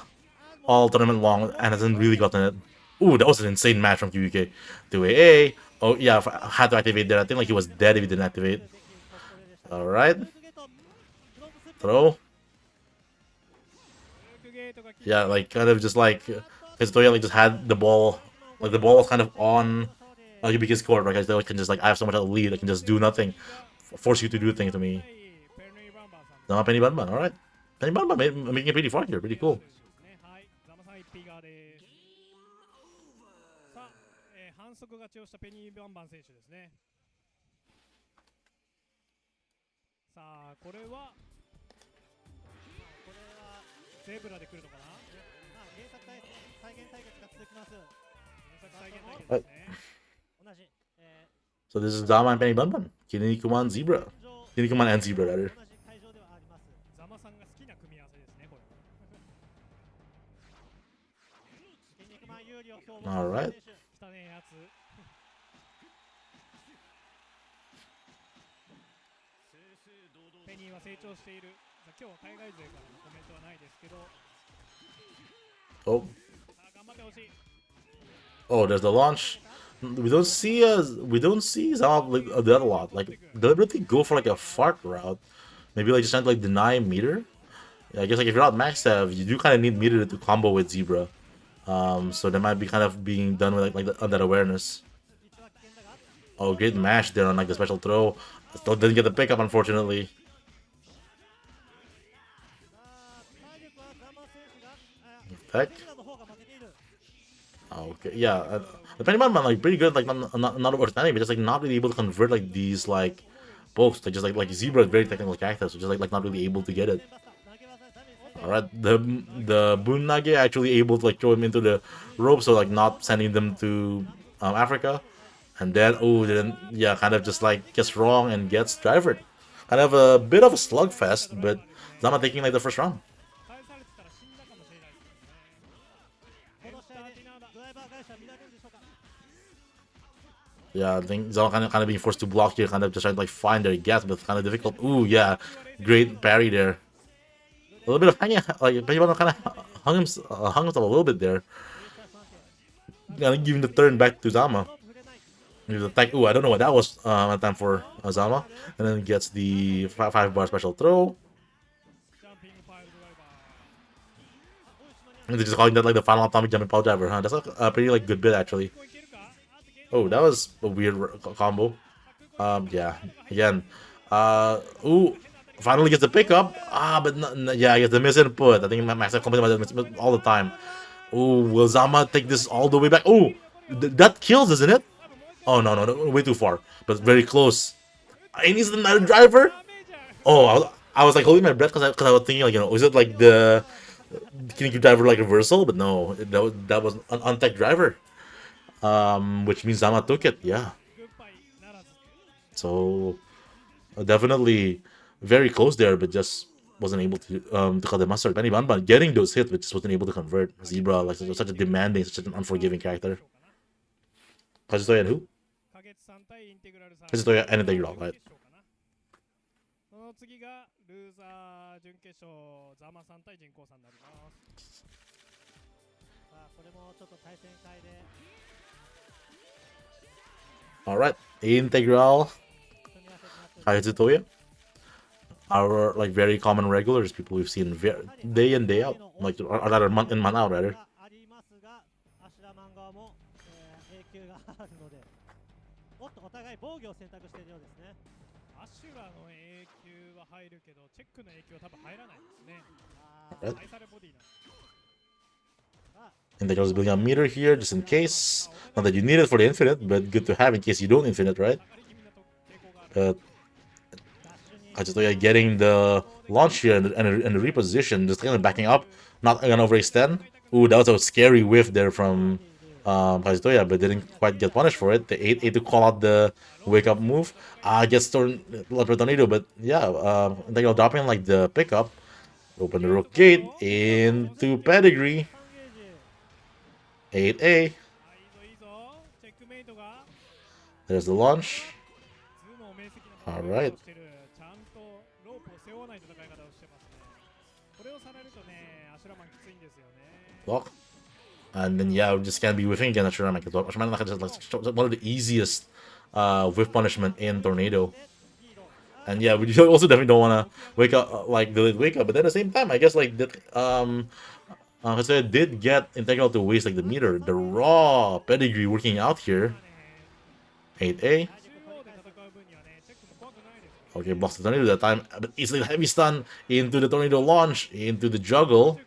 tournament long and hasn't really gotten it. Ooh, that was an insane match from QBK. 2AA. Oh, yeah, had to activate there. I think like he was dead if he didn't activate. Alright. Throw. Yeah, like kind of just like Kagetoya like just had the ball, like the ball was kind of on QBK's court, right? Kagetoya can just like I have so much of a lead, I can just do nothing, force you to do things to me. No, Penny Banban, alright. Penny Banban making it pretty far here, pretty cool. Right. So this is Dama and Penny Banban. Kinnikuman Zebra. Kinnikuman and Zebra, rather. Alright. Oh. Oh, there's the launch. We don't see Zama like that a lot. Like deliberately go for like a fart route. Maybe like just trying to like deny meter. Yeah, I guess like if you're not max have, you do kind of need meter to combo with Zebra. So that might be kind of being done with on that awareness. Oh, great mash there on like the special throw. Still didn't get the pickup, unfortunately. Heck. Okay, yeah. The Penny Man like pretty good, like not overstanding, but just like not really able to convert like these like pokes. Like just like Zebra is very technical character, so just like not really able to get it. Alright, the Boon Nage actually able to like throw him into the rope, so like not sending them to Africa. And then then yeah, kind of just like gets wrong and gets drivered. Kind of a bit of a slugfest, but Zama taking like the first round. Yeah, I think Zama kind of being forced to block here, kind of just trying to like find their gaps, but kind of difficult. Ooh, yeah, great parry there. little bit of hanging, like Pachibano kind of hung himself a little bit there. Giving the turn back to Zama. The attack. Ooh, I don't know what that was on time for Zama. And then gets the 5-bar special throw. And they're just calling that like the final atomic jumping pile driver, huh? That's a pretty like good bit actually. Oh, that was a weird combo. Yeah. Again. Ooh. Finally gets the pickup. But yeah, I guess the misinput. I think Max complains about that all the time. Ooh, will Zama take this all the way back? Ooh, that kills, isn't it? Oh no, way too far, but very close. And he's another driver. Oh, I was like holding my breath because I was thinking like, is it like the Kinnikuman driver like reversal? But no, that was an untech driver. Which means Zama took it. Yeah. So definitely very close there, but just wasn't able to cut the mustard. Benny Banban getting those hits, but just wasn't able to convert. Zebra, like such a demanding, such an unforgiving character. Kazutoya and who? Kazutoya and Integral, right? Alright, Integral, Kazutoya. Our like very common regulars, people we've seen day in day out, like or rather month in month out rather. Right. Integral is building a meter here just in case. Not that you need it for the infinite, but good to have in case you don't infinite, right? Kazutoya getting the launch here and the reposition, just kind of backing up, not gonna overextend. Ooh, that was a scary whiff there from Kazutoya, but didn't quite get punished for it. The 8-8 to call out the wake up move. Gets tornado, but yeah, Integral dropping like the pickup. Open the rook gate into pedigree. 8A. There's the launch. Alright. Block. And then yeah, we just can't be whiffing again. Ashura Mikado. Ashura is like one of the easiest whiff punishment in Tornado. And yeah, we also definitely don't want to wake up like the wake up, but at the same time, I guess like that so it did get Integral to waste like the meter. The raw pedigree working out here. 8A. Okay, blocks the tornado that time, but easily heavy stun into the tornado launch, into the juggle.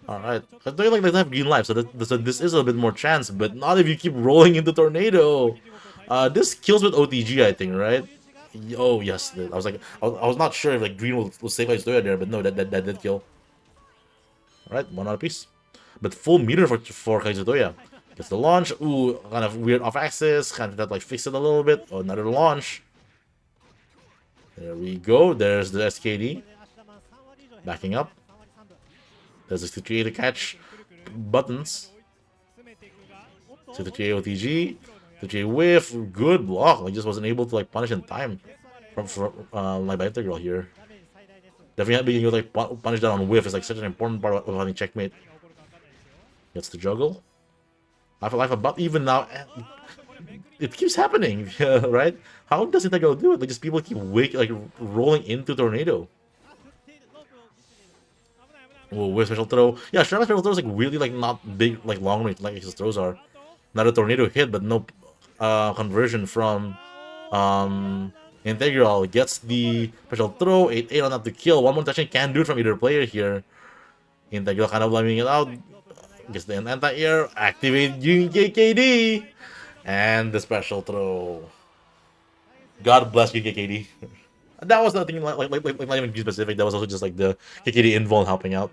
Alright, I don't like they have green life, so this is a bit more chance, but not if you keep rolling into tornado. This kills with OTG, I think, right? Oh yes, I was like, I was not sure if like green will save my story there, but no, that did kill. Alright, one out of piece, but full meter for Kazutoya. Gets the launch. Ooh, kind of weird off axis. Kind of that like fix it a little bit. Oh, another launch. There we go. There's the SKD. Backing up. There's a 63A to catch buttons. 63A OTG. 63A whiff. Good block. Like just wasn't able to like punish in time from like by Integral here. Definitely being able to like punish that on whiff is like such an important part of having checkmate. Gets the juggle. Life about even now. It keeps happening, right? How does Integral do it? Like just people keep rolling into tornado. Oh, with special throw. Yeah, Sherman's special throw is like really like not big, like long range like his throws are. Not a tornado hit, but no conversion from Integral. Gets the special throw, 8-8 on that to kill. One more touching can do it from either player here. Integral kind of blaming it out. Gets the anti-air, activate UKKD, and the special throw. God bless UKKD. That was nothing like not even specific. That was also just like the KKD invuln helping out.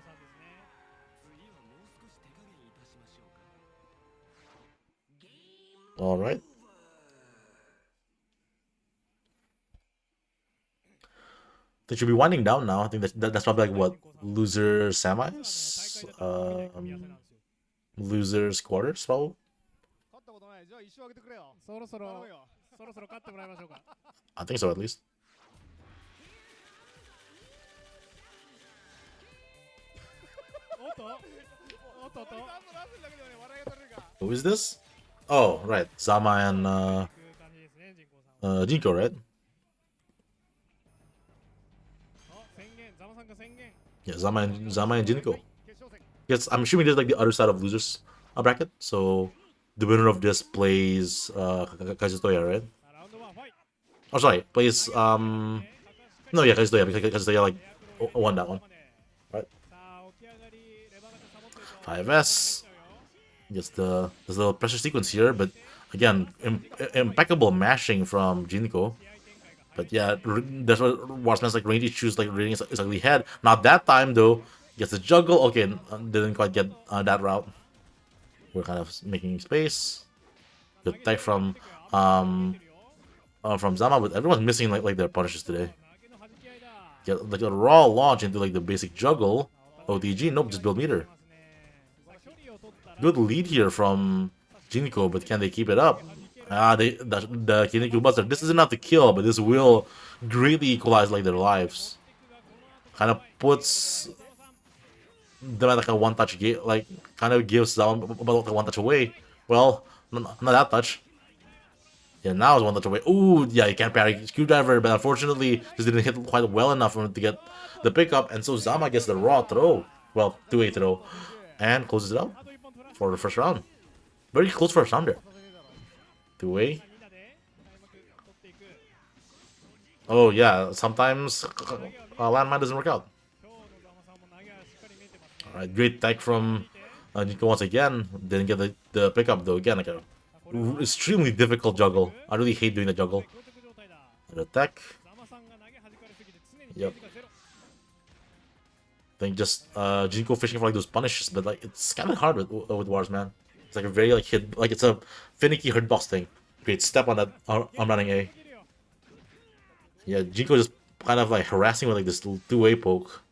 All right. They should be winding down now. I think that's probably like what loser semis, losers quarters probably. I think so at least. Who is this? Oh, right. Zama and Jinko, right? Yeah, Zama and Jinko. Yes, I'm assuming there's like the other side of losers bracket. So the winner of this plays Kazutoya, right? Oh, sorry, plays no, yeah, Kazutoya, because Kazutoya like won that one, right? 5S. Just there's a little pressure sequence here, but again, impeccable mashing from Jinko. But yeah, that's what Warsman's like range issues, like reading his ugly head. Not that time though. Gets the juggle. Okay, didn't quite get that route. We're kind of making space. Good tech from Zama, but everyone's missing like their punishes today. Get like a raw launch into like the basic juggle. OTG, nope, just build meter. Good lead here from Jinko, but can they keep it up? The Kinnikuman Buster. This is enough to kill, but this will greatly equalize like their lives. Kind of puts them at like a one-touch game, like kind of gives them about like one touch away. Well, not that touch. Yeah, now it's one touch away. Ooh, yeah, you can't parry Screwdriver, but unfortunately, just didn't hit quite well enough for him to get the pickup, and so Zama gets the raw throw. Well, 2-way throw, and closes it out for the first round. Very close first round there. 2-way. Oh yeah, sometimes landmine doesn't work out. Alright, great tech from Nico once again. Didn't get the pickup though. Again, like a extremely difficult juggle. I really hate doing the juggle. The tech. Yep. I think just Jinko fishing for like those punishes, but like it's kind of hard with Wars, man. It's like a very like hit, like it's a finicky hitbox thing. Great step on that arm running A. Yeah, Jinko just kind of like harassing with like this 2-way poke.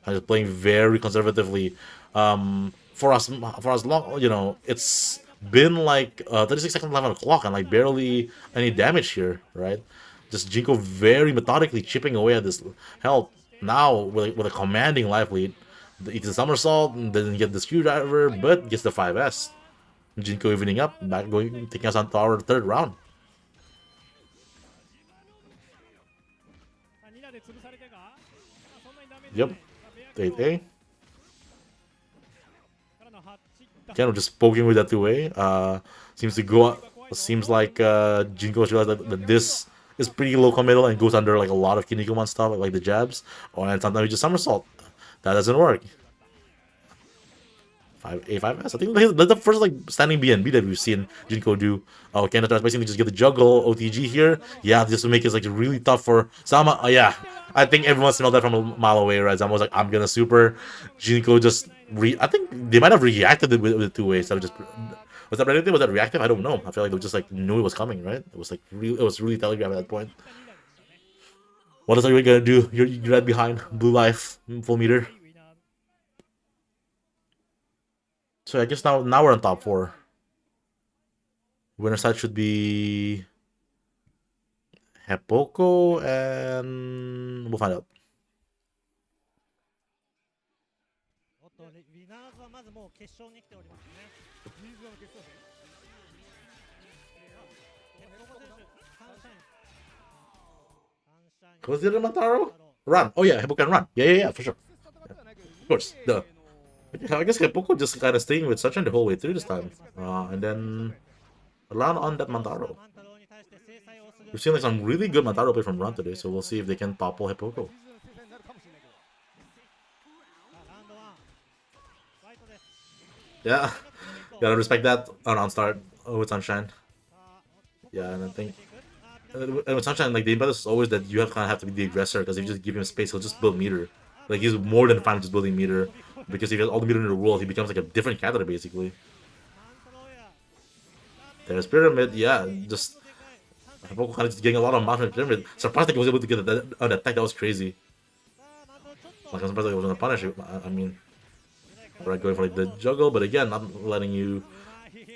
And just playing very conservatively. For us long, you know, it's been like 36 seconds left on the clock and like barely any damage here, right? Just Jinko very methodically chipping away at this health. Now with a commanding life lead, he gets a somersault, doesn't get the screwdriver, but gets the 5S. Jinko evening up, back going, taking us on to our third round. Yep, 8A. Kind of just poking with that 2-way. Seems to go. Seems like Jinko realized that this is pretty low committal and goes under like a lot of Kinnikuman stuff, like the jabs. Or and sometimes you just somersault. That doesn't work. 5A5S. I think that's the first like standing BNB that we've seen Jinko do. Oh, Canada basically just get the juggle OTG here. Yeah, just to make it like really tough for Sama. Oh yeah, I think everyone smelled that from a mile away, right? Sama was like, I'm gonna super. Jinko just I think they might have reacted with the 2-way instead of just. Was that predictive? Was that reactive? I don't know. I feel like they just like knew it was coming, right? It was like it was really telegraphed at that point. What else are you gonna do? You're right behind. Blue life, full meter. So I guess now we're on top 4. Winner side should be Hepoko, and we'll find out. Was it a Mataro? Run. Oh yeah, Hepoko can run. Yeah, for sure. Yeah. Of course. Duh. I guess Hepoko just kind of staying with Sachin the whole way through this time. And then land on that Mantaro. We've seen like some really good Mantaro play from Run today, so we'll see if they can topple Hepoko. Yeah, gotta respect that on start with Sunshine. Yeah, and I think and with Sunshine, like the impetus is always that you kind of have to be the aggressor, because if you just give him space, he'll just build meter. Like he's more than fine just building meter, because if he has all the meter in the world, he becomes like a different character basically. There's Pyramid, yeah, just Hepoko kind of just getting a lot of mountain Pyramid. Surprised that he was able to get an attack, that was crazy. Like I'm surprised that he was gonna punish it. I mean, right, going for like the juggle, but again, not letting you.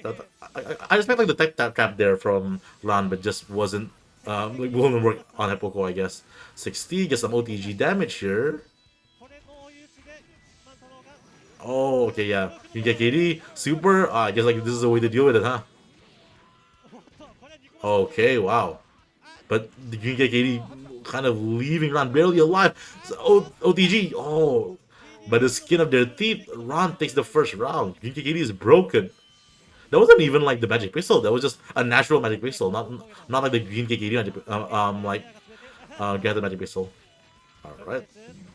I expect like the tech trap there from Lan, but just wasn't. Like wouldn't work on Hepoko, I guess. 60 gets some OTG damage here. Oh, okay, yeah. You get KD, super. I guess like this is the way to deal with it, huh? Okay, wow. But the get KD kind of leaving Ron barely alive. So, OTG. Oh, by the skin of their teeth, Ron takes the first round. KD is broken. That wasn't even like the magic pistol. That was just a natural magic pistol, not like the green KD magic, like get the magic pistol. All right,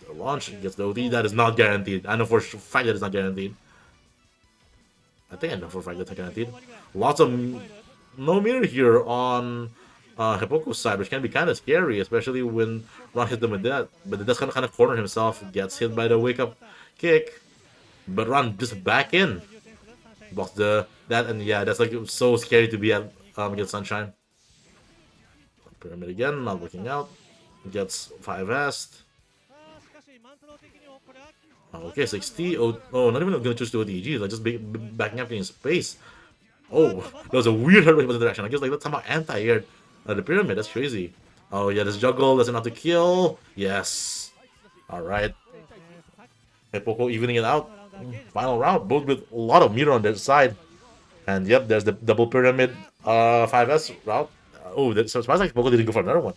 the launch gets the OT. That is not guaranteed. I know for a fact that it's not guaranteed. I think I know for a fact that's not guaranteed. Lots of no mirror here on Hippoko's side, which can be kind of scary, especially when Ron hits them with that. But it does kind of corner himself, gets hit by the wake up kick. But Ron just back in, blocks the that, and yeah, that's like so scary to be at against Sunshine. Pyramid again, not working out. Gets 5S. Okay, 60. Oh, not even gonna choose the OTG, like just backing up in space. Oh, that was a weird hurt rate direction. I guess like that's somehow anti-aired the pyramid. That's crazy. Oh yeah, this juggle doesn't have to kill. Yes. All right. Poco evening it out. Final round, both with a lot of meter on their side. And yep, there's the double pyramid 5S route. Oh, so it's like Poco didn't go for another one.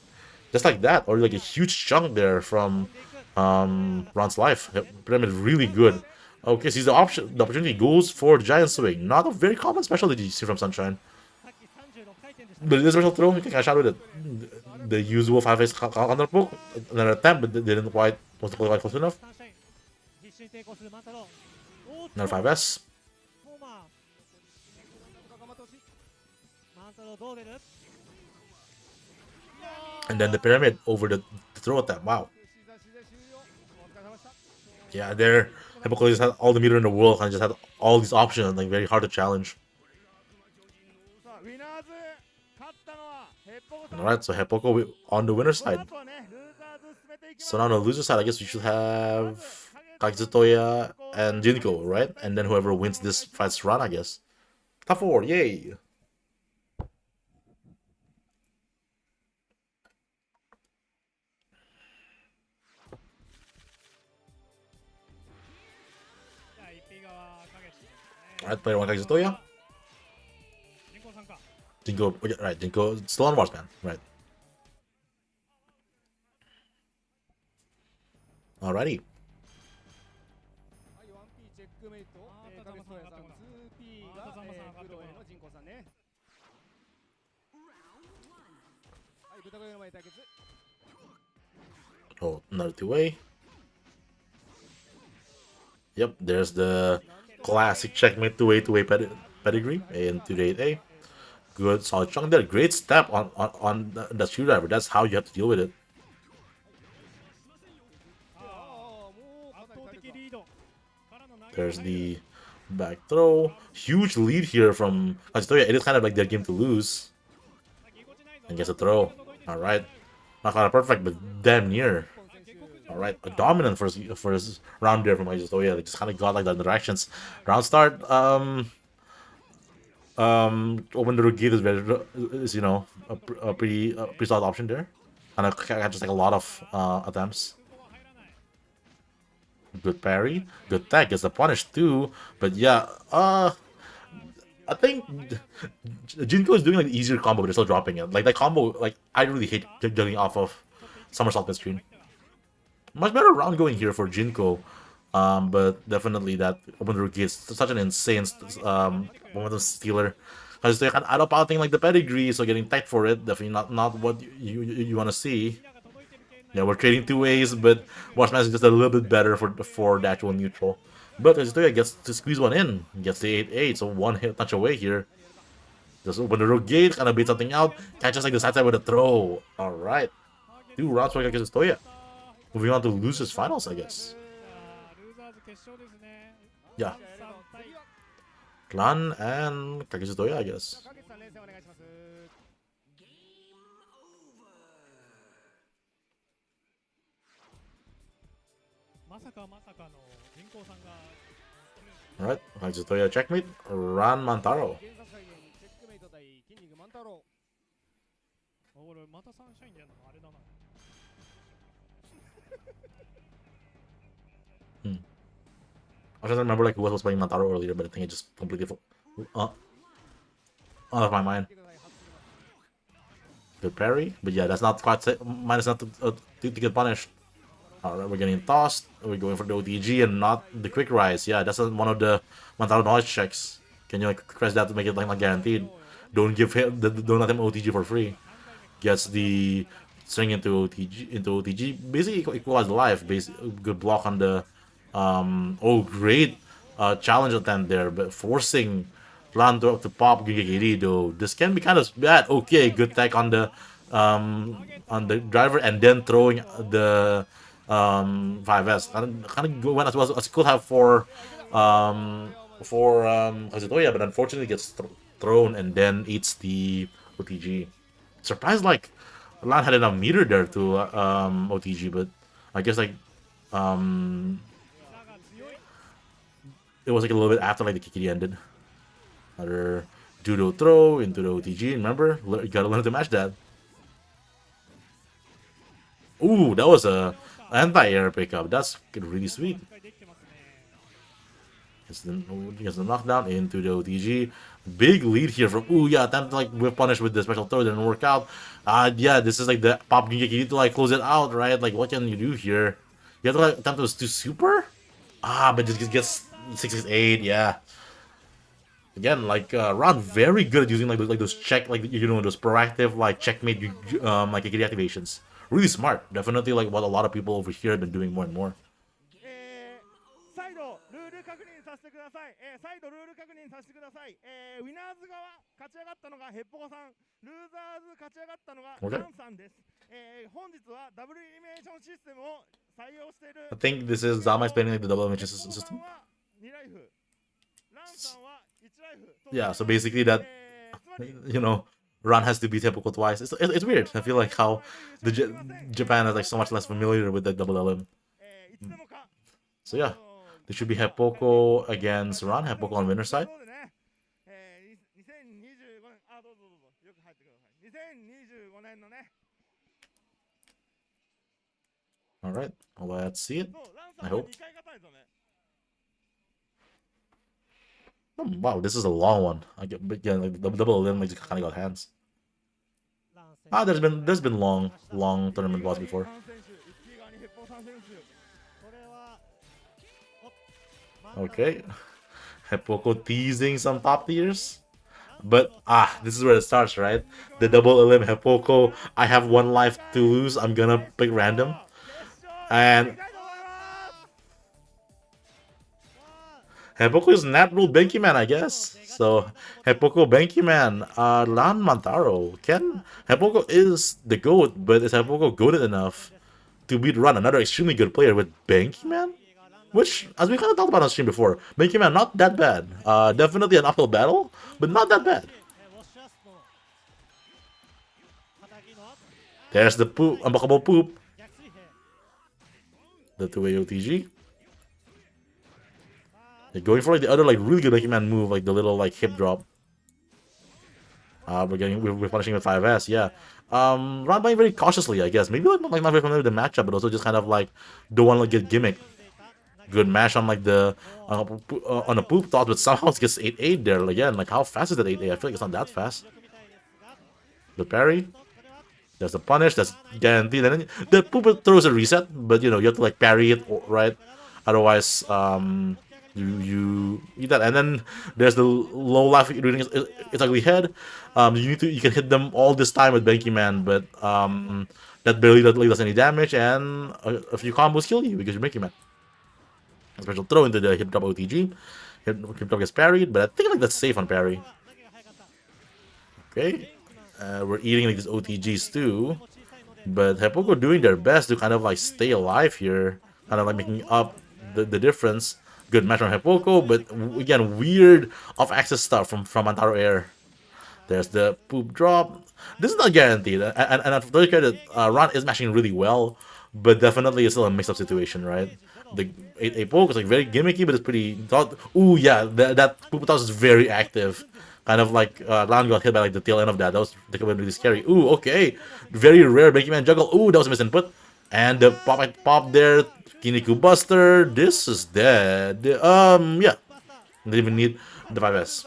Just like that, or like a huge chunk there from Ron's life. Pyramid really good. Okay, so the opportunity goes for the giant swing. Not a very common special that you see from Sunshine. But this special throw, you can cash out with it. The usual 5-face counter poke, another attempt, but they didn't quite wasn't quite close enough. Another 5S. And then the pyramid over the throw attempt. Wow. Yeah, there Hypoco just had all the meter in the world and just had all these options, like very hard to challenge. Alright, so Hypoco on the winner's side. So now on the loser side, I guess we should have Kakizutoya and Jinko, right? And then whoever wins this fight's run, I guess. Top 4, yay! Alright, player 1 Kakizutoya. Jinko, oh, yeah, right, Jinko still on Warsman, right. Alrighty. Oh, another two-way. Yep, there's the classic checkmate two-way pedigree in 2-8A. Good solid chunk there. Great step on the screwdriver. That's how you have to deal with it. There's the back throw. Huge lead here from Kazutoya. It is kind of like their game to lose. And gets a throw. Alright. Not quite perfect, but damn near. Alright, a dominant first round there from Kazutoya. They just kind of got like the directions. Round start, open the gate is you know a pretty solid option there. And just like a lot of attempts. Good parry, good tech gets the punish too. But yeah, I think Jinko is doing like the easier combo, but they're still dropping it. Like that combo, like I really hate juggling off of somersault mid screen. Much better round going here for Jinko. But definitely that open the gate is such an insane momentum stealer. Because they can add up outing like the pedigree, so getting tech for it, definitely not what you want to see. Yeah, we're trading two ways, but Watchman is just a little bit better for the actual neutral. But Kazutoya gets to squeeze one in, gets the 8-8, so one hit touch away here. Just open the road gate, kind of beat something out, catches like the side with a throw. Alright. 2 rounds for Kazutoya. Moving on to losers finals, I guess. Yeah. Clan and Kazutoya, I guess. Alright, Kazutoya checkmate. Ran Mantaro. I don't remember like who was playing Mataro earlier, but I think it just completely uh, out of my mind. Good parry, but yeah, that's not quite mine is not to get punished. Alright, we're getting tossed. We're going for the OTG and not the quick rise. Yeah, that's one of the Mataro knowledge checks. Can you like press that to make it like not guaranteed? Don't give him don't let him OTG for free. Gets the string into OTG. Basically equalize the life. Basically, good block on the oh great challenge attempt there, but forcing Lando to pop Gigiri though. This can be kind of bad. Okay, good tech on the driver and then throwing the 5S. Kind of went as well as could have Kazutoya, but unfortunately gets thrown and then eats the OTG. Surprised like Lan had enough meter there to OTG, but I guess like um it was like a little bit after like the Kikiri ended. Another judo throw into the OTG. Remember, you gotta learn to match that. Ooh, that was a anti-air pickup. That's really sweet. Gets the knockdown into the OTG. Big lead here from yeah, attempt to like whip punish with the special throw, didn't work out. Yeah, this is like the pop gimmick. You need to like close it out, right? Like what can you do here? You have to like attempt to super? But just gets 668, yeah. Again, like Ron very good at using like those check like those proactive like checkmate like activations. Really smart. Definitely like what a lot of people over here have been doing more and more. Okay. I think this is Zama explaining like the double elimination system. Yeah, so basically that Ran has to beat Hepoko twice. It's weird. I feel like how the Japan is like so much less familiar with the double LM. So yeah, this should be Hepoko against Ran. Hepoko on winner's side. All right, let's see it. I hope. Oh, wow, this is a long one. But yeah, like the double limb like kind of got hands. There's been long tournament boss before. Okay, Hepoko teasing some top tiers, but this is where it starts, right? The double elim Hepoko. I have one life to lose. I'm gonna pick random, and Hepoko is natural Benki Man, I guess. So Hepoko Benki Man, Lan Mantaro. Hepoko is the GOAT, but is Hepoko goated enough to beat Ran, another extremely good player with Benki Man? Which, as we kind of talked about on stream before, Benki Man not that bad. Definitely an uphill battle, but not that bad. There's the poop, unbuckable poop. The two-way OTG. They're going for like the other like really good Benki Man move, like the little like hip drop. We're punishing with 5S, yeah. Ran playing very cautiously, I guess. Maybe like not very familiar with the matchup, but also just kind of like don't want to get gimmick. Good mash on like the on a poop thought, but somehow it gets 8-8 there again. Like how fast is that 8-8? I feel like it's not that fast. The parry. There's the punish. That's guaranteed. And then the poop throws a reset, but you have to like parry it right. Otherwise, you eat that. And then there's the low life reading its ugly head. You can hit them all this time with Benki Man, but that barely does any damage, and a few combos kill you because you're Benki Man. A special throw into the hip drop OTG. Hip drop gets parried, but I think like that's safe on parry. Okay, we're eating like these OTGs too, but Hepoko doing their best to kind of like stay alive here, kind of like making up the difference. Good match on Hepoko, but again weird off-axis stuff from Antaro Air. There's the poop drop. This is not guaranteed, and for the credit, Ran is matching really well, but definitely it's still a mixed-up situation, right? The 8 poke is like very gimmicky, but it's pretty. Ooh, yeah, that poop toss is very active. Kind of like Lan got hit by like the tail end of that. That was really scary. Ooh, okay, very rare Benki Man juggle. Ooh, that was a misinput. And the pop there, Kiniku Buster. This is dead. Yeah. Didn't even need the 5S.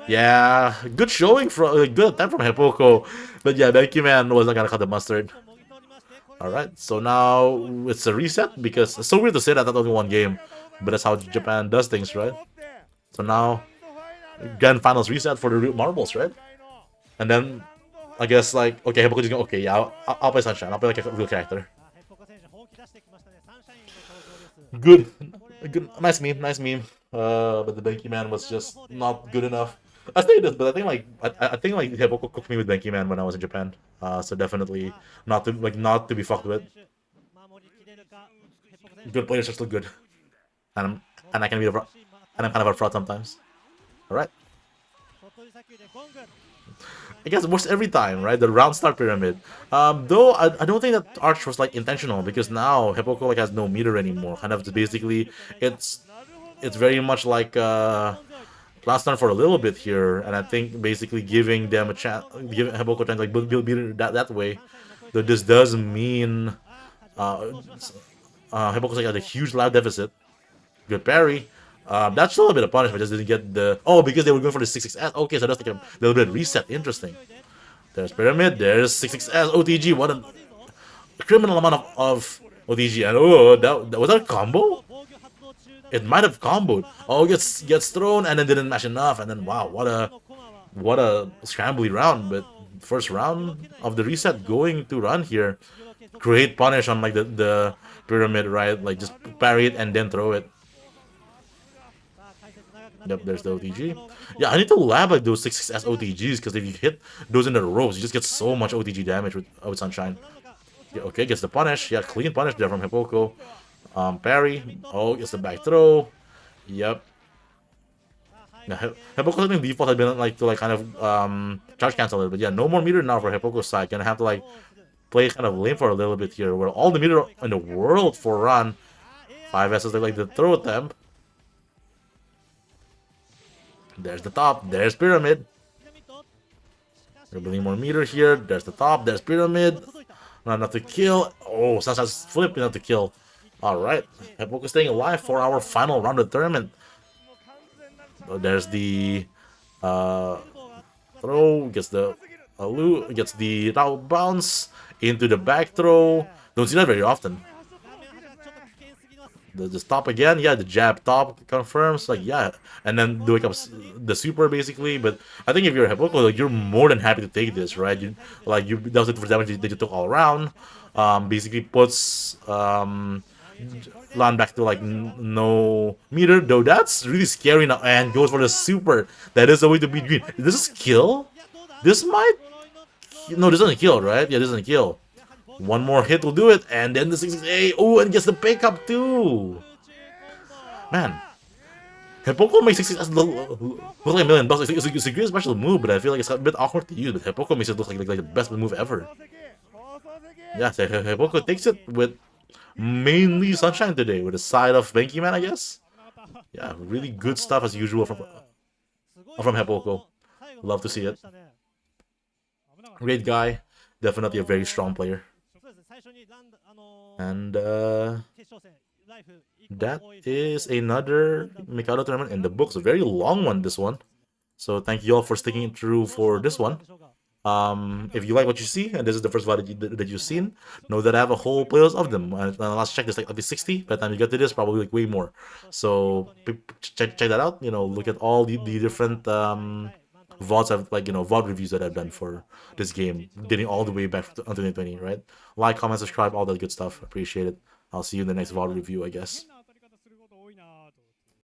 Yeah, good showing from good attempt from Hepoko. But yeah, Benki-man was not gonna cut the mustard. Alright, so now it's a reset because it's so weird to say that only one game. But that's how Japan does things, right? So now grand finals reset for the marbles, right? And then I guess like okay, Hepoko just go okay, yeah, I'll play Sunshine. I'll play like a real character. Good, good, nice meme, nice meme. But the Benki-man was just not good enough. I say this, but I think like I think like Hepoko cooked me with Benki-man when I was in Japan. So definitely not to be fucked with. Good players are still good, and and I can be and I'm kind of a fraud sometimes. All right. I guess it works every time, right? The round start pyramid. Though I don't think that Arch was like intentional because now Hepoko like has no meter anymore. Kind of basically, it's it's very much like last turn for a little bit here, and I think basically giving them a chance, giving Hepoko a chance like build meter that way. Though this does mean Hepoko like had a huge life deficit. Good parry. That's still a bit of punishment. Just didn't get the because they were going for the 6-6S. Okay, so that's like a little bit reset. Interesting. There's Pyramid, there's 6-6S, OTG, what a criminal amount of OTG, and that was that a combo? It might have comboed. Oh, gets thrown and then didn't match enough, and then wow, what a scrambly round, but first round of the reset going to run here. Great punish on like the pyramid, right? Like just parry it and then throw it. Yep, there's the OTG. Yeah, I need to lab like those 6-6S OTGs because if you hit those in the ropes, you just get so much OTG damage with Sunshine. Yeah, okay, gets the punish. Yeah, clean punish there from Hepoko. Parry. Oh, gets the back throw. Yep. Yeah, Heppoko's I think default had been like to like kind of charge cancel it, but yeah, no more meter now for Heppoko's side. Gonna have to like play kind of lame for a little bit here, where all the meter in the world for run. 5S is like the throw attempt. There's the top. There's pyramid. We're building more meter here. There's the top. There's pyramid. Not enough to kill. Oh, Sasha's flipping enough to kill. Alright. Hepoko staying alive for our final round of the tournament. So there's the throw. Gets the gets the route bounce into the back throw. Don't see that very often. The stop again, yeah, the jab top confirms, like yeah, and then doing up the super basically. But I think if you're a Hepoko, like you're more than happy to take this, right? You that was it for damage that you took all around. Basically puts land back to like no meter, though that's really scary now, and goes for the super. That is the way to beat green. Does this kill? This might no, this doesn't kill, right? Yeah, this doesn't kill. One more hit will do it, and then the 6-6A. Oh, and gets the pickup too. Man, Hepoko makes 6-6 look like $1,000,000. It's a great special move, but I feel like it's a bit awkward to use. But Hepoko makes it look like the best move ever. Yeah, so Hepoko takes it with mainly Sunshine today, with a side of Benki-man, I guess. Yeah, really good stuff as usual from Hepoko. Love to see it. Great guy, definitely a very strong player. And that is another Mikado tournament in the books. A very long one, this one. So thank you all for sticking through for this one. If you like what you see, and this is the first VOD that you've seen, know that I have a whole playlist of them. Last check, there's like at least 60. By the time you get to this, probably like way more. So check that out. You know, look at all the different VODs I've like VOD reviews that I've done for this game, dating all the way back to 2020. Right? Like, comment, subscribe, all that good stuff. Appreciate it. I'll see you in the next VOD review, I guess.